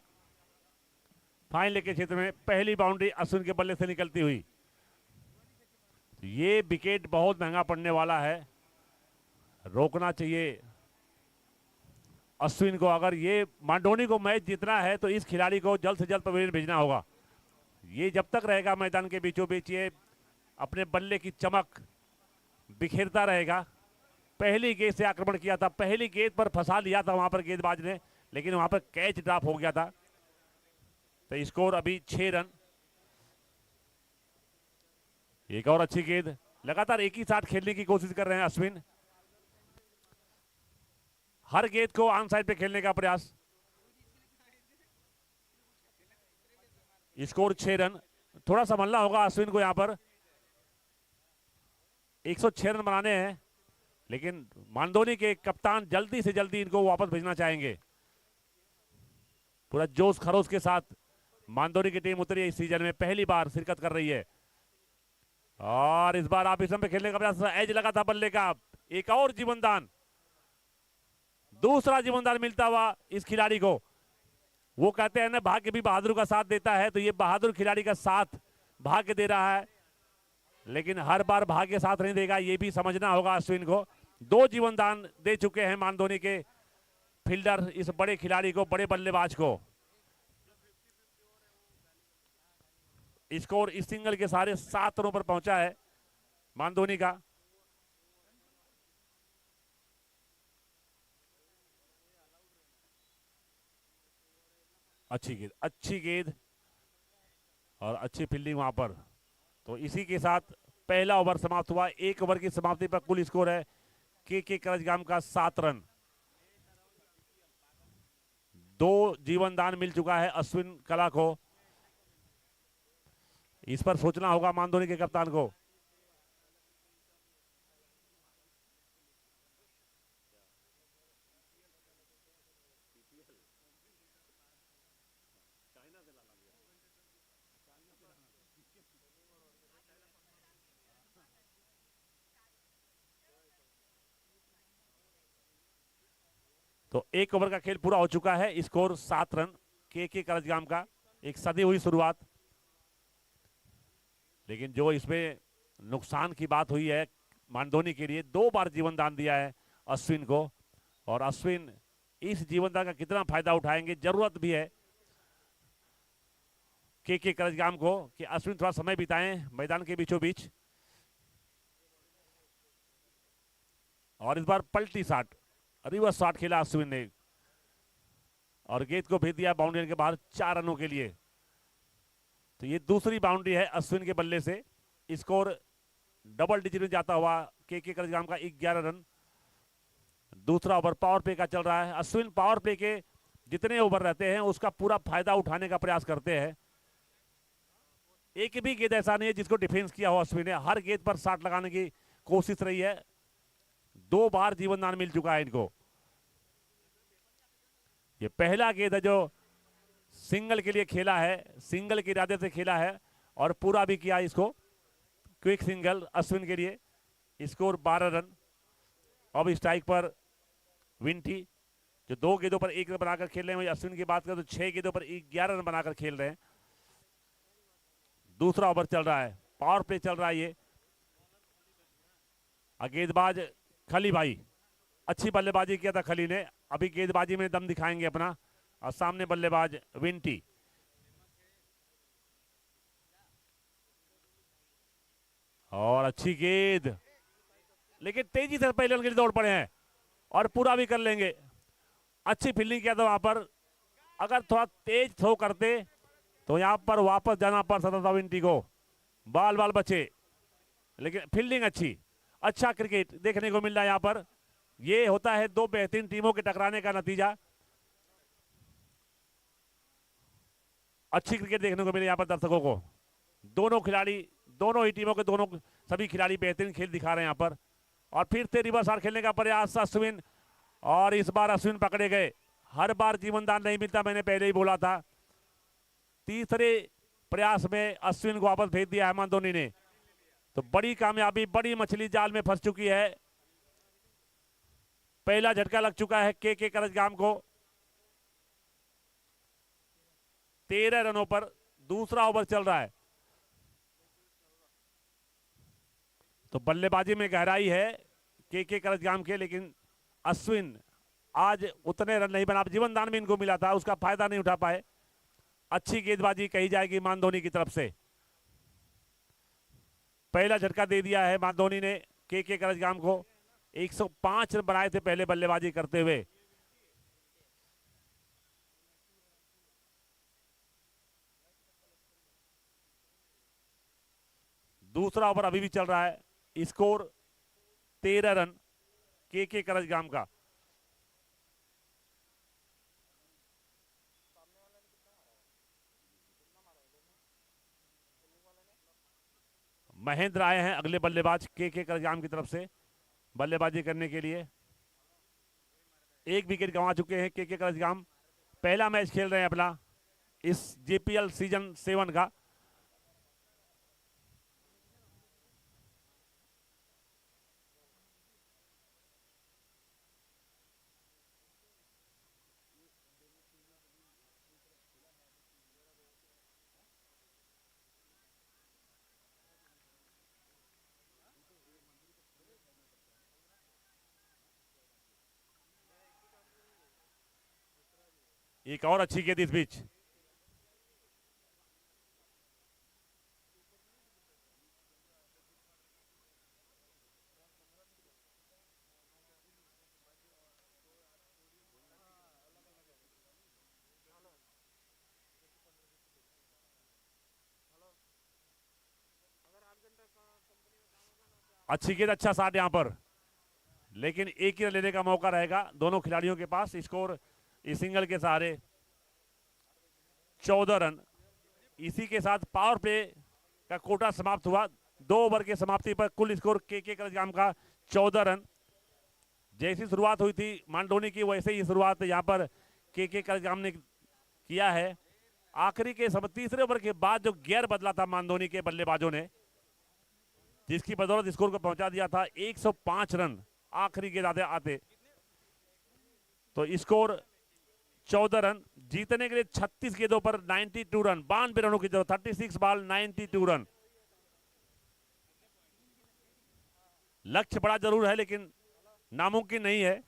फाइन के क्षेत्र में। पहली बाउंड्री अश्विन के बल्ले से निकलती हुई। ये विकेट बहुत महंगा पड़ने वाला है, रोकना चाहिए अश्विन को। अगर ये मांडोनी को मैच जीतना है तो इस खिलाड़ी को जल्द से जल्द पवेलियन भेजना होगा। ये जब तक रहेगा मैदान के बीचों बीच, ये अपने बल्ले की चमक बिखेरता रहेगा। पहली गेंद से आक्रमण किया था, पहली गेंद पर फंसा लिया था वहां पर गेंदबाज ने, लेकिन वहां पर कैच ड्रॉप हो गया था। तो स्कोर अभी 6 रन। एक और अच्छी गेंद, लगातार एक ही साथ खेलने की कोशिश कर रहे हैं अश्विन, हर गेंद को ऑन साइड पे खेलने का प्रयास। Score 6 run. थोड़ा संभलना होगा अश्विन को यहां पर। 106 रन बनाने हैं, लेकिन मानधोनी के कप्तान जल्दी से जल्दी इनको वापस भेजना चाहेंगे। पूरा जोश खरोश के साथ मानधोनी की टीम उतरी है इस सीजन में, पहली बार शिरकत कर रही है। और इस बार आप इसमें खेलने का प्रयास, एज लगा था बल्ले का। एक और जीवनदान, दूसरा जीवनदान मिलता हुआ इस खिलाड़ी को। वो कहते हैं ना, भाग्य भी बहादुर का साथ देता है, तो ये बहादुर खिलाड़ी का साथ भाग्य दे रहा है, लेकिन हर बार भाग्य साथ नहीं देगा, ये भी समझना होगा अश्विन को। 2 जीवनदान दे चुके हैं मानधोनी के फील्डर इस बड़े खिलाड़ी को, बड़े बल्लेबाज को। स्कोर इस सिंगल के सारे 7 रनों पर पहुंचा है मानधोनी का। अच्छी गेंद, अच्छी गेंद और अच्छी फील्डिंग वहां पर। तो इसी के साथ पहला ओवर समाप्त हुआ। 1 ओवर की समाप्ति पर कुल स्कोर है के करजगाम का 7 रन। 2 जीवनदान मिल चुका है अश्विन कला को। इस पर सोचना होगा मानधोनी के कप्तान को। तो 1 ओवर का खेल पूरा हो चुका है, स्कोर 7 रन के करजगाम का। एक सदी हुई शुरुआत, लेकिन जो इसमें नुकसान की बात हुई है मानधोनी के लिए 2 बार जीवन दान दिया है अश्विन को, और अश्विन इस जीवन दान का कितना फायदा उठाएंगे, जरूरत भी है के करजगाम को कि अश्विन थोड़ा समय बिताएं मैदान के बीचों बीच। और इस बार पलटी शॉट, रिवर्स शॉट खेला अश्विन ने और गेंद को भेज दिया बाउंड्री के बाहर 4 रनों के लिए। तो ये दूसरी बाउंड्री है अश्विन के बल्ले से। स्कोर डबल डिजिट में जाता हुआ के करजगाम का 11 रन। दूसरा ओवर पावर प्ले का चल रहा है। अश्विन पावर प्ले के जितने ओवर रहते हैं उसका पूरा फायदा उठाने का प्रयास करते हैं। एक भी गेंद ऐसा नहीं है जिसको डिफेंस किया हो अश्विन ने, हर गेंद पर शॉट लगाने की कोशिश रही है। 2 बार जीवन दान मिल चुका है इनको। ये पहला गेंद है जो सिंगल के लिए खेला है, सिंगल के इरादे से खेला है और पूरा भी किया इसको, क्विक सिंगल अश्विन के लिए। Score 12 run. अब स्ट्राइक पर विंटी जो 2 गेंदों पर 1 रन बनाकर खेल रहे हैं। अश्विन की बात करें तो 6 गेंदों पर 11 रन बनाकर खेल रहे हैं। दूसरा ओवर चल रहा है, पावर प्ले चल रहा है ये। गेंदबाज खली भाई, अच्छी बल्लेबाजी किया था खली ने, अभी गेंदबाजी में दम दिखाएंगे अपना। और सामने बल्लेबाज विंटी। और अच्छी गेंद, लेकिन तेजी से पहले रन के लिए दौड़ पड़े हैं और पूरा भी कर लेंगे। अच्छी फील्डिंग किया था वहां पर। अगर थोड़ा तेज थ्रो करते तो यहां पर वापस जाना पड़ सकता था विंटी को, बाल बचे, लेकिन फील्डिंग अच्छी। अच्छा क्रिकेट देखने को मिल रहा है यहां पर। ये होता है 2 बेहतरीन टीमों के टकराने का नतीजा। अच्छी क्रिकेट देखने को मिले यहां पर दर्शकों को। दोनों खिलाड़ी, दोनों ही टीमों के सभी खिलाड़ी बेहतरीन खेल दिखा रहे हैं यहां पर। और फिर से रिवर्स शॉट खेलने का प्रयास अश्विन, और इस बार अश्विन पकड़े गए। हर बार जीवन दान नहीं मिलता, मैंने पहले ही बोला था। तीसरे प्रयास में अश्विन को वापस भेज दिया है मानधोनी ने। तो बड़ी कामयाबी, बड़ी मछली जाल में फंस चुकी है। पहला झटका लग चुका है के करजगाम को 13 रनों पर। दूसरा ओवर चल रहा है। तो बल्लेबाजी में गहराई है के करजगाम के, लेकिन अश्विन आज उतने रन नहीं बना। जीवन दान भी इनको मिला था, उसका फायदा नहीं उठा पाए। अच्छी गेंदबाजी कही जाएगी मानधोनी की तरफ से। पहला झटका दे दिया है मानधोनी ने के करजगाम को। 105 रन बनाए थे पहले बल्लेबाजी करते हुए। दूसरा ओवर अभी भी चल रहा है। स्कोर 13 रन के करजगाम का। महेंद्र आए हैं अगले बल्लेबाज के करजगाम की तरफ से बल्लेबाजी करने के लिए। 1 विकेट गंवा चुके हैं के करजगाम। पहला मैच खेल रहे हैं अपना इस जेपीएल सीजन 7 का। एक और अच्छी गेंद इस बीच। अच्छी गेंद, अच्छा शॉट यहां पर, लेकिन एक ही रन लेने का मौका रहेगा दोनों खिलाड़ियों के पास। स्कोर इस सिंगल के सहारे 14 रन। इसी के साथ पावर प्ले का कोटा समाप्त हुआ। 2 ओवर के समाप्ति पर कुल स्कोर के करजगाम का 14 रन। जैसी शुरुआत हुई थी मानधोनी की, वैसे ही शुरुआत यहां पर के करजगाम ने किया है। आखिरी के तीसरे ओवर के बाद जो गियर बदला था मानधोनी के बल्लेबाजों ने, जिसकी बदौलत स्कोर को पहुंचा दिया था 105 रन आखिरी गेंद आते। तो स्कोर 14 रन। जीतने के लिए 36 गेंदों पर 92 रन, 92 रनों की जरूरत। 36 बॉल 92 रन। लक्ष्य बड़ा जरूर है लेकिन नामुमकिन नहीं है।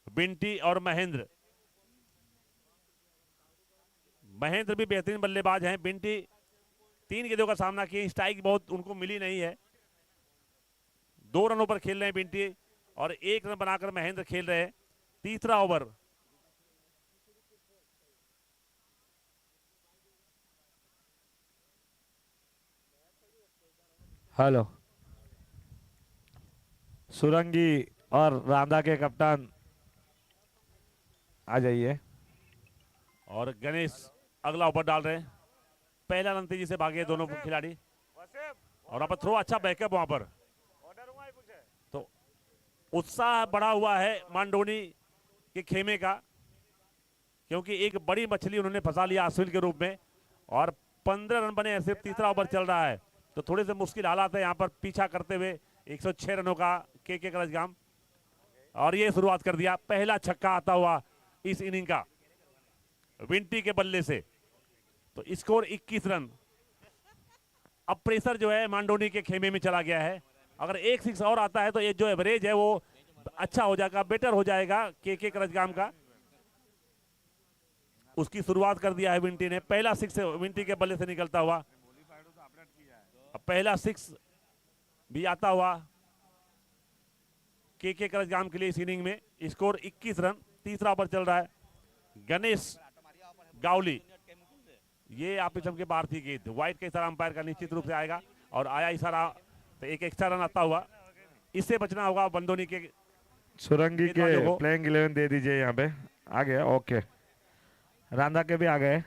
बिंटी और महेंद्र, महेंद्र भी बेहतरीन बल्लेबाज हैं। बिंटी 3 गेंदों का सामना किए, स्ट्राइक बहुत उनको मिली नहीं है। 2 रनों पर खेल रहे हैं बिंटी और 1 रन बनाकर महेंद्र खेल रहे हैं। तीसरा ओवर। हेलो, सुरंगी और रांदा के कप्तान आ जाइए। और गणेश अगला ओवर डाल रहे हैं। पहला रन तेजी से भागे दोनों खिलाड़ी और वहां पर थ्रो अच्छा बैकअप वहां पर, तो उत्साह बढ़ा हुआ है मांडोनी के खेमे का, क्योंकि एक बड़ी मछली उन्होंने फंसा लिया अश्विन के रूप में और 15 रन बने हैं। सिर्फ तीसरा ओवर चल रहा है तो थोड़े से मुश्किल हालात है यहाँ पर पीछा करते हुए 106 रनों का के करजगाम। और ये शुरुआत कर दिया, पहला छक्का आता हुआ इस इनिंग का विंटी के बल्ले से, तो स्कोर 21 रन। अब प्रेशर जो है मांडोनी के खेमे में चला गया है। अगर एक 6 और आता है तो ये जो एवरेज है वो अच्छा हो जाएगा, बेटर हो जाएगा के करजगाम का। उसकी शुरुआत कर दिया है विंटी ने। पहला 6 विंटी के बल्ले से निकलता हुआ, अब पहला 6 भी आता हुआ के करजगाम के लिए इस इनिंग में। Score 21 run. तीसरा ओवर चल रहा है। गणेश गावली, ये आप इसम के बाहर थी गेंद, व्हाइट का इशारा अंपायर का निश्चित रूप से आएगा और आया इशारा तो एक एक्स्ट्रा रन आता हुआ। इससे बचना होगा बंदोनी के। सुरंगी के प्लेइंग 11 दे दीजिए यहाँ पे। आ गया, ओके। रांदा के भी आ गए।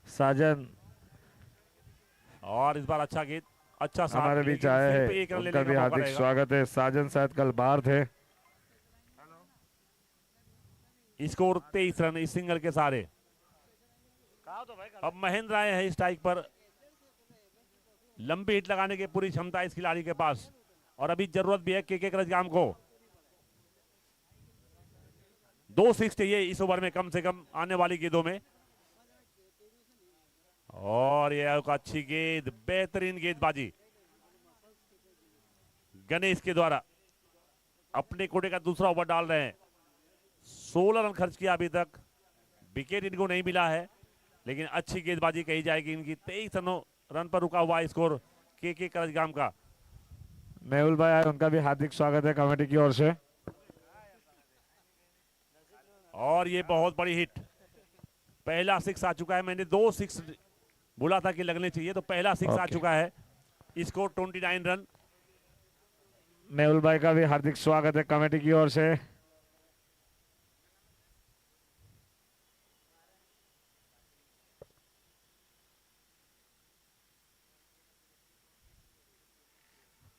साजन और इस बार अच्छा गेंद, अच्छा साथ, हमारे बीच आए हैं, उनका भी हार्दिक स्वागत है। साजन शायद कल बाहर थे। स्कोर 23 रन इस सिंगल के सारे। अब महेंद्र आए हैं स्ट्राइक पर। लंबी हिट लगाने की पूरी क्षमता इस खिलाड़ी के पास और अभी जरूरत भी है के करजगाम को। 2 6 चाहिए इस ओवर में कम से कम आने वाली गेंदों में। और यह अच्छी गेंद, बेहतरीन गेंदबाजी गणेश के द्वारा। अपने कोटे का दूसरा ओवर डाल रहे हैं। 16 रन खर्च किया अभी तक, विकेट इनको नहीं मिला है लेकिन अच्छी गेंदबाजी कही जाएगी इनकी। 23 रन पर रुका हुआ स्कोर के करजगाम का। मेहुल भाई, उनका भी हार्दिक स्वागत है कमेटी की ओर से। और ये बहुत बड़ी हिट, पहला 6 आ चुका है। मैंने 2 6 बोला था कि लगने चाहिए, तो पहला 6 आ चुका है। Score 29 run. मेहुल भाई का भी हार्दिक स्वागत है कमेटी की ओर से।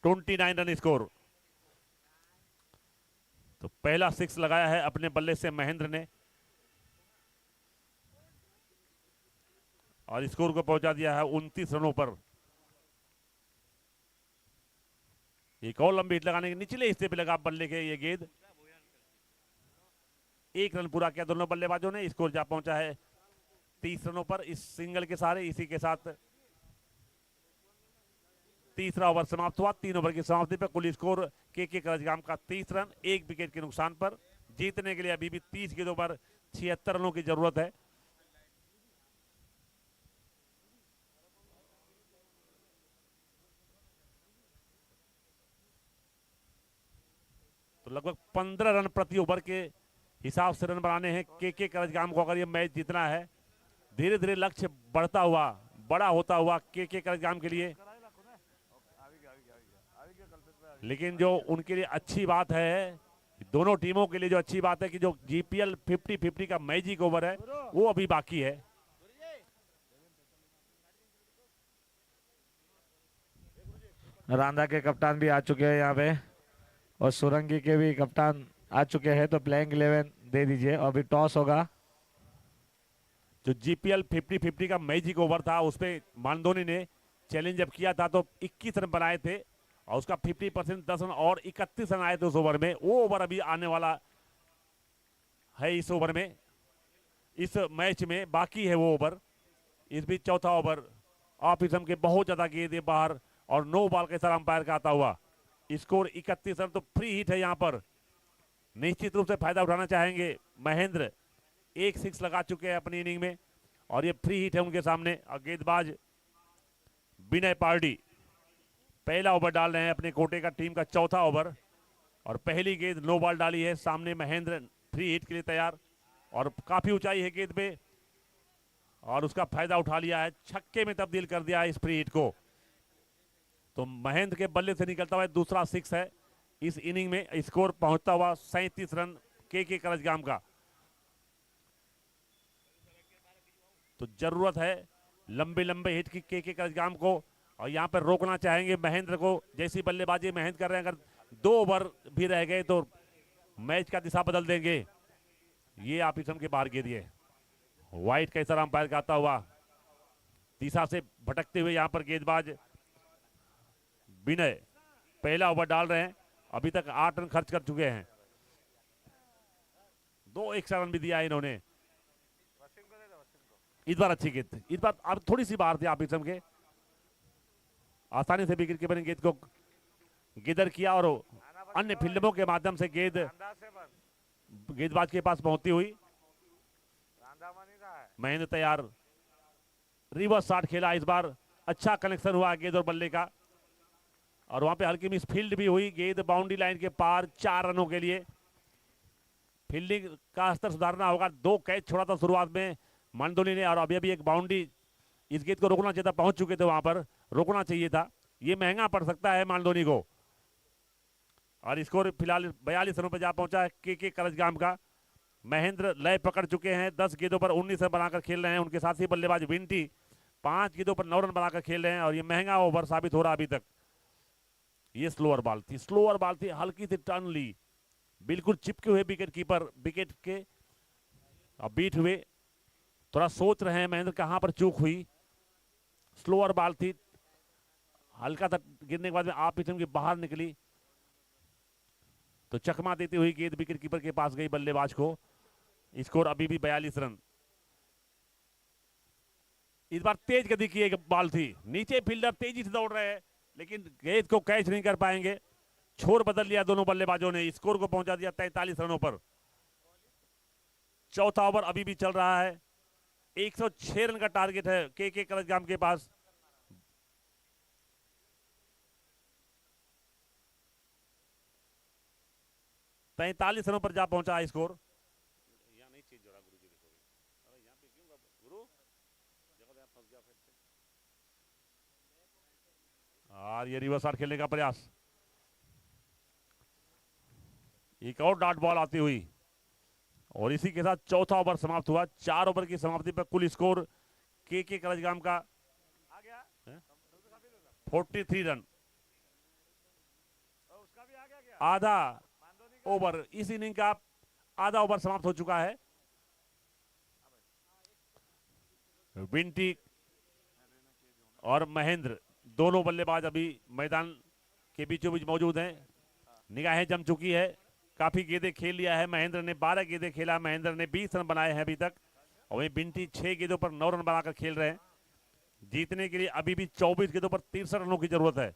Twenty 29 run score. तो पहला 6 लगाया है अपने बल्ले से महेंद्र ने और स्कोर को पहुंचा दिया है 29 रनों पर। एक और लंबी हिट लगाने के निचले हिस्से पे लगा बल्ले के ये गेंद। 1 रन पूरा किया दोनों बल्लेबाजों ने। स्कोर जा पहुंचा है 30 रनों पर इस सिंगल के सारे। इसी के साथ तीसरा ओवर समाप्त हुआ। 3 ओवर की समाप्ति पर कुल स्कोर के करजगाम का 30 रन, 1 विकेट के नुकसान पर। जीतने के लिए अभी भी 30 गेंदों पर 76 रनों की जरूरत है। तो लगभग 15 रन प्रति ओवर के हिसाब से रन बनाने हैं के करजगाम को अगर ये मैच जीतना है। धीरे धीरे लक्ष्य बढ़ता हुआ, बड़ा होता हुआ के करजगाम के लिए। लेकिन जो उनके लिए अच्छी बात है, दोनों टीमों के लिए जो अच्छी बात है कि जो जीपीएल 50-50 का मैजिक ओवर है वो अभी बाकी है। रांदा के कप्तान भी आ चुके हैं यहाँ पे और सुरंगी के भी कप्तान आ चुके हैं। तो प्लेइंग 11 दे दीजिए। अभी टॉस होगा। जो जीपीएल 50-50 का मैजिक ओवर था उस पे मानधोनी ने चैलेंज जब किया था तो 21 रन बनाए थे और उसका 50% 10 रन और 31 रन आए थे उस ओवर में। वो ओवर अभी आने वाला है इस ओवर में, इस मैच में बाकी है वो ओवर। इस बीच चौथा ओवर ऑफ स्टंप के बहुत ज्यादा गेंद बाहर और नो बॉल के साथ अंपायर का आता हुआ। Score 31 run. तो फ्री हिट है यहां पर, निश्चित रूप से फायदा उठाना चाहेंगे महेंद्र। एक 6 लगा चुके हैं अपनी इनिंग में और ये फ्री हिट है उनके सामने। और गेंदबाज विनय पार्डी पहला ओवर डाल रहे हैं अपने कोटे का टीम का चौथा ओवर और पहली गेंद नो बॉल डाली है। सामने महेंद्र फ्री हिट के लिए तैयार और काफी ऊंचाई है गेंद पे और उसका फायदा उठा लिया है, छक्के में तब्दील कर दिया है इस फ्री हिट को। तो महेंद्र के बल्ले से निकलता हुआ दूसरा 6 है इस इनिंग में। स्कोर पहुंचता हुआ 37 रन के करजगाम का। तो जरूरत है लंबे लंबे हिट की के करजगाम को और यहां पर रोकना चाहेंगे महेंद्र को। जैसी बल्लेबाजी महेंद्र कर रहे हैं, अगर 2 ओवर भी रह गए तो मैच का दिशा बदल देंगे। ये आप इसम के बाहर गिर दिए। व्हाइट का इशारा अंपायर का आता हुआ, दिशा से भटकते हुए यहां पर गेंदबाज विनय पहला ओवर डाल रहे हैं। अभी तक 8 रन खर्च कर चुके हैं, 2 एक्स्ट्रा रन भी दिया है इन्होंने। इस बार अच्छी गेंद, इस बार अब थोड़ी सी बाहर थी आप इसम के, आसानी से विकेट कीपर ने गेंद को गिदर किया और अन्य फील्डरों के माध्यम से गेंद गेंदबाज के पास पहुंचती हुई। महेंद्र तैयार, रिवर्स शॉट खेला इस बार, अच्छा कनेक्शन हुआ गेंद और बल्ले का और वहां पे हल्की मिस फील्ड भी हुई। गेंद बाउंड्री लाइन के पार 4 रनों के लिए। फील्डिंग का स्तर सुधारना होगा। 2 कैच छोड़ा था शुरुआत में मंडोली ने और अभी अभी एक बाउंड्री, इस गेंद को रोकना चाहिए था, पहुंच चुके थे वहां पर, रोकना चाहिए था। ये महंगा पड़ सकता है मालदोनी को। और स्कोर फिलहाल 42 रनों पर जा पहुंचा है के करजगाम का। महेंद्र लय पकड़ चुके हैं, 10 गेंदों पर 19 रन बनाकर खेल रहे हैं। उनके साथ ही बल्लेबाज विंटी 5 गेंदों पर 9 रन बनाकर खेल रहे हैं और ये महंगा ओवर साबित हो रहा अभी तक। ये स्लोअर बॉल थी, स्लोअर बॉल थी, हल्की सी टर्न ली, बिल्कुल चिपके हुए विकेट कीपर विकेट के बीट हुए। थोड़ा सोच रहे हैं महेंद्र कहां पर चूक हुई। स्लोअर बॉल थी, हल्का सा गिरने के बाद में आप पिछन के बाहर निकली तो चकमा देती हुई गेंद विकेट कीपर के पास गई बल्लेबाज को। स्कोर अभी भी 42 रन। इस बार तेज गति की एक बॉल थी, नीचे फील्डर तेजी से दौड़ रहे हैं लेकिन गेंद को कैच नहीं कर पाएंगे। छोर बदल लिया दोनों बल्लेबाजों ने, स्कोर को पहुंचा दिया 43 रनों पर। चौथा ओवर अभी भी चल रहा है, 106 रन का टारगेट है के करजगाम के पास। पैंतालीस रनों पर जा पहुंचा है स्कोर। और ये रिवर्स शॉट खेलने का प्रयास, एक और डॉट बॉल आती हुई और इसी के साथ चौथा ओवर समाप्त हुआ। 4 ओवर की समाप्ति पर कुल स्कोर के करजगाम का 43 रन। आधा ओवर, इस इनिंग का आधा ओवर समाप्त हो चुका है। विंटी और महेंद्र दोनों बल्लेबाज अभी मैदान के बीचों बीच मौजूद हैं। निगाहें जम चुकी है, काफी गेंदें खेल लिया है महेंद्र ने, 12 गेंदें खेला महेंद्र ने, 20 रन बनाए हैं अभी तक। और वहीं बिंटी 6 गेंदों पर 9 रन बनाकर खेल रहे हैं। जीतने के लिए अभी भी 24 गेंदों पर 63 रनों की जरूरत है।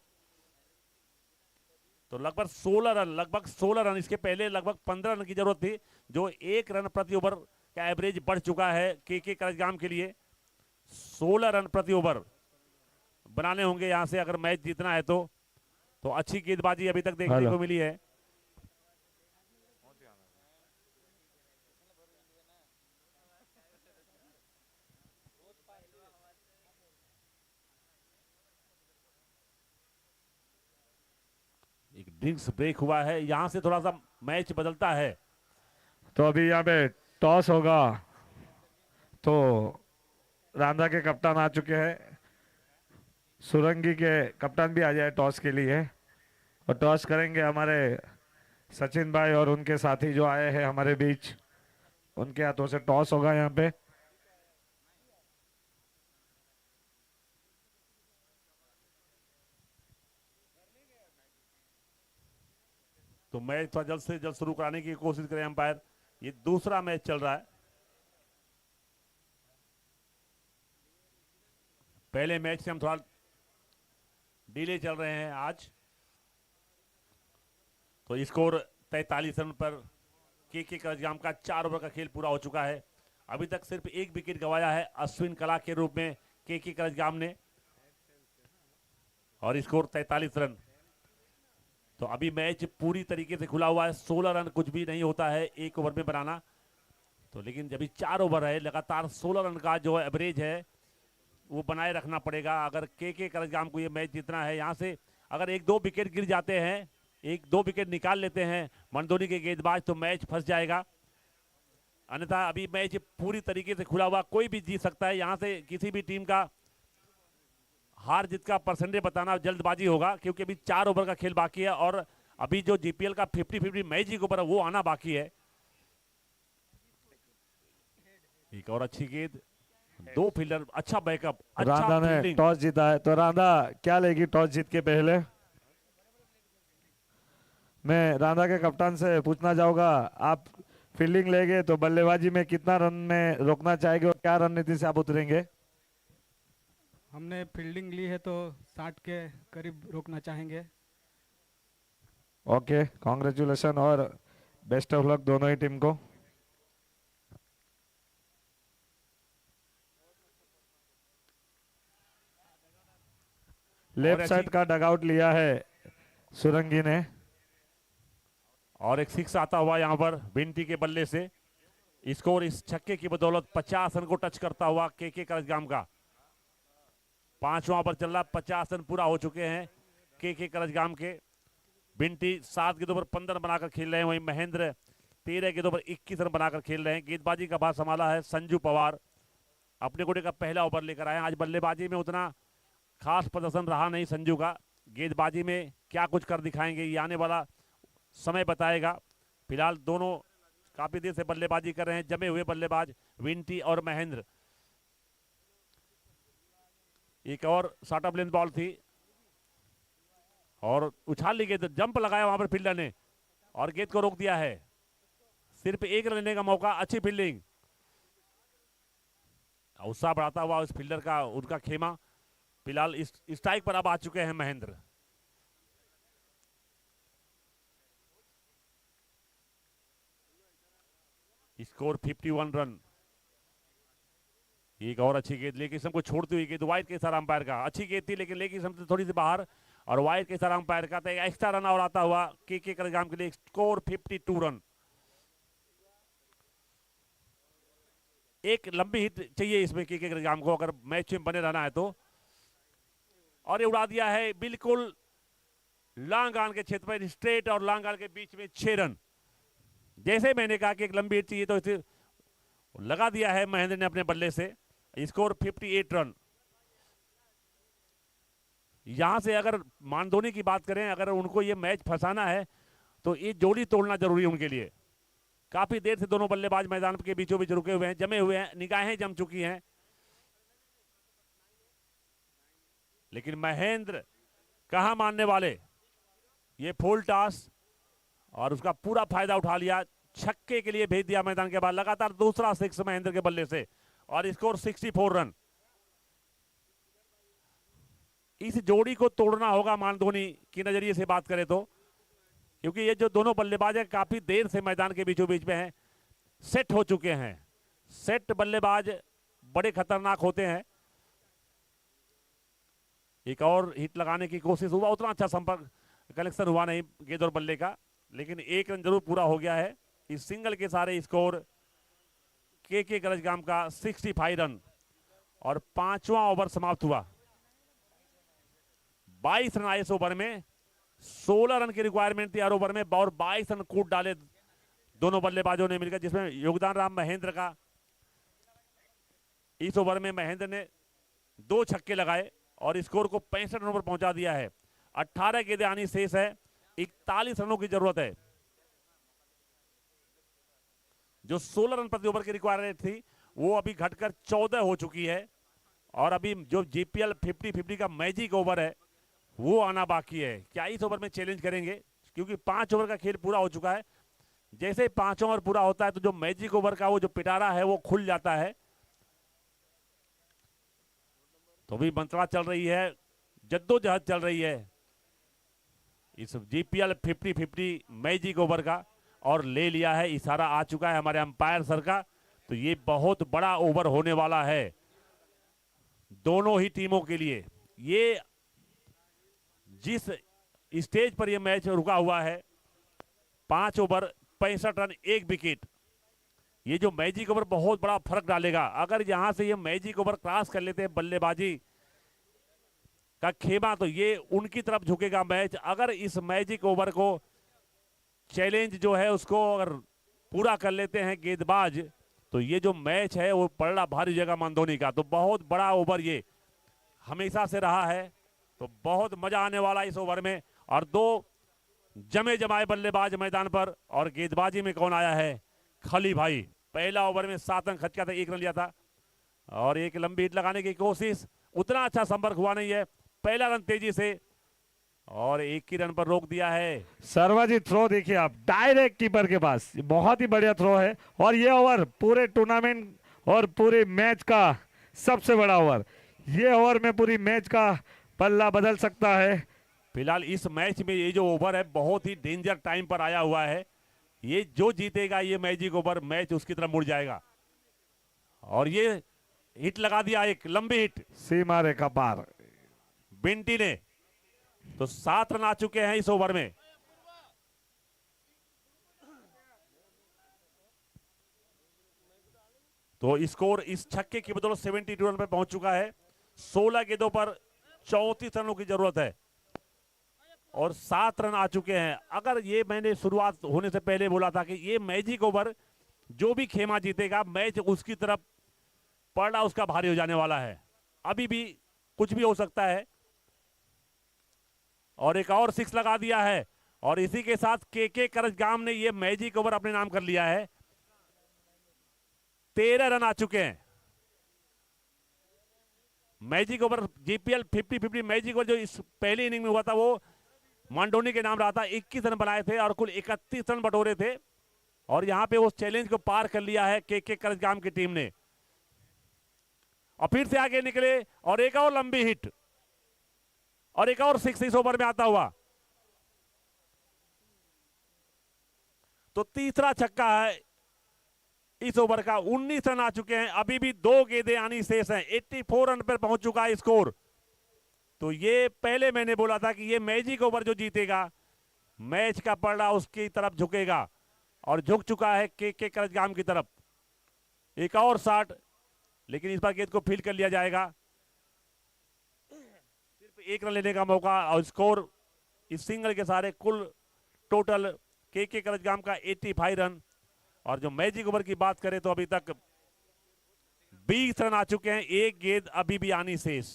तो लगभग 16 रन, इसके पहले लगभग 15 रन की जरूरत थी, जो 1 रन प्रति ओवर का एवरेज बढ़ चुका है के करजगाम के लिए। 16 रन प्रति ओवर बनाने होंगे यहां से अगर मैच जीतना है तो अच्छी गेंदबाजी अभी तक देखने को मिली है। एक ड्रिंक्स ब्रेक हुआ है, यहां से थोड़ा सा मैच बदलता है। तो अभी यहाँ पे टॉस होगा, तो रांदा के कप्तान आ चुके हैं, सुरंगी के कप्तान भी आ जाए टॉस के लिए और टॉस करेंगे हमारे सचिन भाई और उनके साथी जो आए हैं हमारे बीच, उनके हाथों से टॉस होगा यहाँ पे। तो मैच थोड़ा जल्द से जल्द शुरू कराने की कोशिश करें अंपायर। ये दूसरा मैच चल रहा है। पहले मैच से हम थोड़ा डिले चल रहे हैं आज। तो स्कोर 43 रन पर के करजगाम का 4 ओवर का खेल पूरा हो चुका है। अभी तक सिर्फ एक विकेट गंवाया है अश्विन कला के रूप में के करजगाम ने, और स्कोर 43 रन। तो अभी मैच पूरी तरीके से खुला हुआ है। 16 रन कुछ भी नहीं होता है एक ओवर में बनाना, तो लेकिन जब 4 ओवर है लगातार 16 रन का जो एवरेज है वो बनाए रखना पड़ेगा अगर के करजगाम को ये मैच जीतना है। यहाँ से अगर 1-2 विकेट गिर जाते हैं, 1-2 विकेट निकाल लेते हैं मंदोनी के गेंदबाज, तो मैच फंस जाएगा। अन्यथा अभी मैच पूरी तरीके से खुला हुआ, कोई भी जीत सकता है। यहाँ से किसी भी टीम का हार जीत का परसेंटेज बताना जल्दबाजी होगा, क्योंकि अभी 4 ओवर का खेल बाकी है और अभी जो जीपीएल का 50-50 मैच के ऊपर वो आना बाकी है। एक और अच्छी गेंद, 2 फील्डर, अच्छा बैकअप, अच्छा रांदा ने फील्डिंग। टॉस जीता है, तो रांदा क्या लेगी टॉस जीत के पहले? मैं रांदा के कप्तान से पूछना चाहूंगा, आप फील्डिंग लेंगे तो बल्लेबाजी में कितना रन में रोकना चाहेंगे और क्या रणनीति से आप उतरेंगे? हमने फील्डिंग ली है तो 60 के करीब रोकना चाहेंगे। ओके, कॉन्ग्रेचुलेशन और बेस्ट ऑफ लक दोनों ही टीम को। लेफ्ट साइड का डगआउट लिया है सुरंगी ने, और एक 6 आता हुआ यहाँ पर विंटी के बल्ले से। स्कोर इस छक्के की बदौलत 50 रन को टच करता हुआ के करजगाम का। 5वां ओवर चल रहा, 50 रन पूरा हो चुके हैं के करजगाम के। विंटी 7 गेंदों पर 15 रन बनाकर खेल रहे हैं, वहीं महेंद्र 13 गेंदों पर 21 रन बनाकर खेल रहे हैं। गेंदबाजी का भार संभाला है संजू पवार, अपने कोटे का पहला ओवर लेकर आए। आज बल्लेबाजी में उतना खास प्रदर्शन रहा नहीं संजू का। गेंदबाजी में क्या कुछ कर दिखाएंगे ये आने वाला समय बताएगा। फिलहाल दोनों काफी देर से बल्लेबाजी कर रहे हैं, जमे हुए बल्लेबाज विंटी और महेंद्र। एक और शॉर्ट ऑफ लेंथ बॉल थी और उछाल ली गेंद, जंप लगाया वहां पर फील्डर ने और गेंद को रोक दिया है। सिर्फ 1 रन लेने का मौका, अच्छी फील्डिंग। उत्साह बढ़ाता हुआ उस फील्डर का उनका खेमा। फिलहाल इस स्ट्राइक पर अब आ चुके हैं महेंद्र। Score 51 run. एक और अच्छी गेंद लेकिन को छोड़ती हुई गेंद वाइड के इशारा अंपायर का। अच्छी गेंद थी लेकिन लेकिन से थोड़ी सी बाहर और वाइड के इशारा अंपायर का। तो एक्स्ट्रा रन और आता हुआ के करजगाम के लिए। Score 52 run. एक लंबी हिट चाहिए इसमें के करजगाम को अगर मैच में बने रहना है तो। और ये उड़ा दिया है बिल्कुल लॉन्ग ऑन के क्षेत्र पर, स्ट्रेट और लॉन्ग ऑन के बीच में 6 रन। जैसे मैंने कहा कि एक लंबी हिट चाहिए तो इसे लगा दिया है महेंद्र ने अपने बल्ले से। Score 58 run. यहां से अगर मानधोनी की बात करें, अगर उनको ये मैच फंसाना है तो ये जोड़ी तोड़ना जरूरी है उनके लिए। काफी देर से दोनों बल्लेबाज मैदान के बीचों बीच रुके हुए हैं, जमे हुए हैं, निगाहें जम चुकी हैं। लेकिन महेंद्र कहां मानने वाले। ये फुल टॉस और उसका पूरा फायदा उठा लिया, छक्के के लिए भेज दिया मैदान के बाद। लगातार दूसरा 6 महेंद्र के बल्ले से और स्कोर 64 रन। इस जोड़ी को तोड़ना होगा मानधोनी की नजरिए से बात करें तो, क्योंकि ये जो दोनों बल्लेबाज हैं काफी देर से मैदान के बीचों बीच में हैं, सेट हो चुके हैं। सेट बल्लेबाज बड़े खतरनाक होते हैं। एक और हिट लगाने की कोशिश हुआ, उतना अच्छा संपर्क कलेक्शन हुआ नहीं गेंद और बल्ले का, लेकिन 1 रन जरूर पूरा हो गया है। इस सिंगल के सारे स्कोर के करजगाम का 65 रन। और 5वां ओवर समाप्त हुआ। 22 रन आए इस ओवर में। 16 रन की रिक्वायरमेंट थी हर ओवर में और 22 रन कूद डाले दोनों बल्लेबाजों ने मिलकर, जिसमें योगदान रहा महेंद्र का। इस ओवर में महेंद्र ने 2 छक्के लगाए और स्कोर को 65 रनों पर पहुंचा दिया है। 18 गेंदें आनी शेष है, 41 रनों की जरूरत है। जो 16 रन प्रति ओवर की रिक्वायरमेंट थी वो अभी घटकर 14 हो चुकी है। और अभी जो जीपीएल 50-50 का मैजिक ओवर है वो आना बाकी है। क्या इस ओवर में चैलेंज करेंगे, क्योंकि 5 ओवर का खेल पूरा हो चुका है। जैसे ही 5 ओवर पूरा होता है तो जो मैजिक ओवर का वो जो पिटारा है वो खुल जाता है। तो भी मंत्रा चल रही है, जद्दोजहद चल रही है इस जीपीएल 50-50 मैजिक ओवर का, और ले लिया है, इशारा आ चुका है हमारे अंपायर सर का। तो ये बहुत बड़ा ओवर होने वाला है दोनों ही टीमों के लिए। ये जिस स्टेज पर ये मैच रुका हुआ है, 5 ओवर 65 रन 1 विकेट, ये जो मैजिक ओवर बहुत बड़ा फर्क डालेगा। अगर यहां से ये मैजिक ओवर क्रॉस कर लेते हैं बल्लेबाजी का खेमा, तो ये उनकी तरफ झुकेगा मैच। अगर इस मैजिक ओवर को चैलेंज जो है उसको अगर पूरा कर लेते हैं गेंदबाज, तो ये जो मैच है वो पलड़ा भारी जगह मानधोनी का। तो बहुत बड़ा ओवर ये हमेशा से रहा है, तो बहुत मजा आने वाला इस ओवर में। और 2 जमे जमाए बल्लेबाज मैदान पर, और गेंदबाजी में कौन आया है? खली भाई। पहला ओवर में 7 रन खर्चा था, 1 रन लिया था, और एक लंबी हिट लगाने की कोशिश, उतना अच्छा संपर्क हुआ नहीं है। पहला रन तेजी से, और 1 ही रन पर रोक दिया है। शर्मा जी थ्रो देखिए आप, डायरेक्ट कीपर के पास, बहुत ही बढ़िया थ्रो है। और ये ओवर पूरे टूर्नामेंट और पूरे मैच का सबसे बड़ा ओवर, ये ओवर में पूरी मैच का पल्ला बदल सकता है। फिलहाल इस मैच में ये जो ओवर है बहुत ही डेंजर टाइम पर आया हुआ है। ये जो जीतेगा ये मैजिक ओवर, मैच उसकी तरफ मुड़ जाएगा। और ये हिट लगा दिया, एक लंबी हिट सीमा रेखा पार बिंटी ने। तो 7 रन आ चुके हैं इस ओवर में। तो स्कोर इस छक्के की बदौलत 72 रन पर पहुंच चुका है। 16 गेंदों पर 34 रनों की जरूरत है, और 7 रन आ चुके हैं। अगर ये मैंने शुरुआत होने से पहले बोला था कि ये मैजिक ओवर जो भी खेमा जीतेगा मैच उसकी तरफ पलड़ा उसका भारी हो जाने वाला है। अभी भी कुछ भी हो सकता है। और एक और 6 लगा दिया है, और इसी के साथ के करजगाम ने ये मैजिक ओवर अपने नाम कर लिया है। 13 रन आ चुके हैं। Magic over GPL 50-50 magic over जो इस पहली इनिंग में हुआ था वो मांडोनी के नाम रहा था। 21 रन बनाए थे और कुल 31 रन बटोरे थे, और यहां पे उस चैलेंज को पार कर लिया है के करजगाम की टीम ने। और फिर से आगे निकले, और एक और लंबी हिट, और एक और 6 इस ओवर में आता हुआ। तो तीसरा छक्का है इस ओवर का। 19 रन आ चुके हैं, अभी भी 2 गेंदें आनी शेष हैं। 84 रन पर पहुंच चुका है स्कोर। तो ये पहले मैंने बोला था कि ये मैजिक ओवर जो जीतेगा मैच का पलड़ा उसकी तरफ झुकेगा, और झुक चुका है के करजगाम की तरफ। एक और 60, लेकिन इस बार गेंद को फील्ड कर लिया जाएगा। सिर्फ 1 रन लेने का मौका, और स्कोर इस सिंगल के सारे कुल टोटल के करजगाम का 85 रन। और जो मैजिक ओवर की बात करें तो अभी तक 20 रन आ चुके हैं, 1 गेंद अभी भी आनी शेष।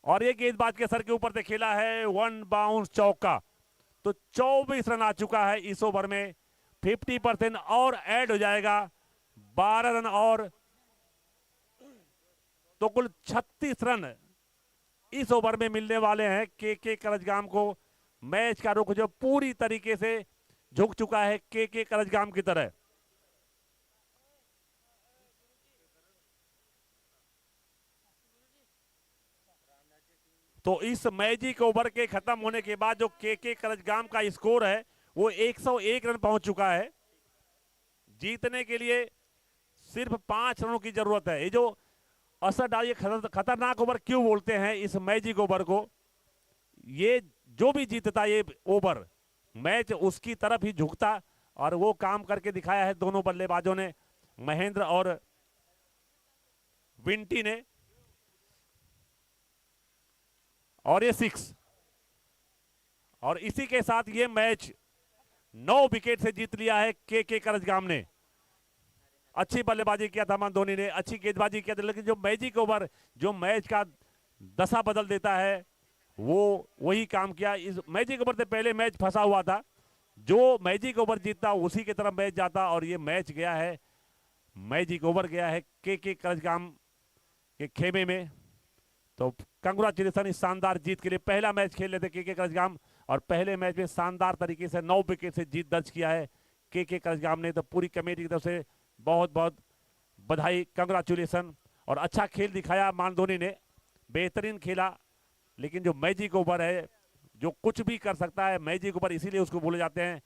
और ये गेंदबाज के सर के ऊपर से खेला है 1 बाउंस चौका। तो 24 रन आ चुका है इस ओवर में। 50% और ऐड हो जाएगा, 12 रन और, तो कुल 36 रन इस ओवर में मिलने वाले हैं के करजगाम को। मैच का रुख जो पूरी तरीके से झुक चुका है के करजगाम की तरह। तो इस मैजिक ओवर के खत्म होने के बाद जो के करजगाम का स्कोर है वो 101 रन पहुंच चुका है। जीतने के लिए सिर्फ 5 रनों की जरूरत है। ये जो असर डालिए खतरनाक ओवर क्यों बोलते हैं इस मैजिक ओवर को, ये जो भी जीतता ये ओवर मैच उसकी तरफ ही झुकता, और वो काम करके दिखाया है दोनों बल्लेबाजों ने, महेंद्र और विंटी ने। और ये 6, और इसी के साथ ये मैच 9 विकेट से जीत लिया है के करजगाम ने। अच्छी बल्लेबाजी किया था धोनी ने, अच्छी गेंदबाजी किया था, लेकिन जो मैजिक ओवर जो मैच का दशा बदल देता है वो वही काम किया। इस मैजिक ओवर से पहले मैच फंसा हुआ था, जो मैजिक ओवर जीतता उसी की तरफ मैच जाता, और ये मैच गया है, मैजिक ओवर गया है के करजगाम के खेमे में। तो कंग्रेचुलेसन इस शानदार जीत के लिए। पहला मैच खेल लेते के करजगाम और पहले मैच में शानदार तरीके से 9 विकेट से जीत दर्ज किया है के करजगाम ने। तो पूरी कमेटी की तरफ से बहुत बहुत बधाई, कंग्रेचुलेसन। और अच्छा खेल दिखाया मानधोनी ने, बेहतरीन खेला। लेकिन जो मैजिक ओवर है, जो कुछ भी कर सकता है मैजिक ओवर, इसीलिए उसको बोले जाते हैं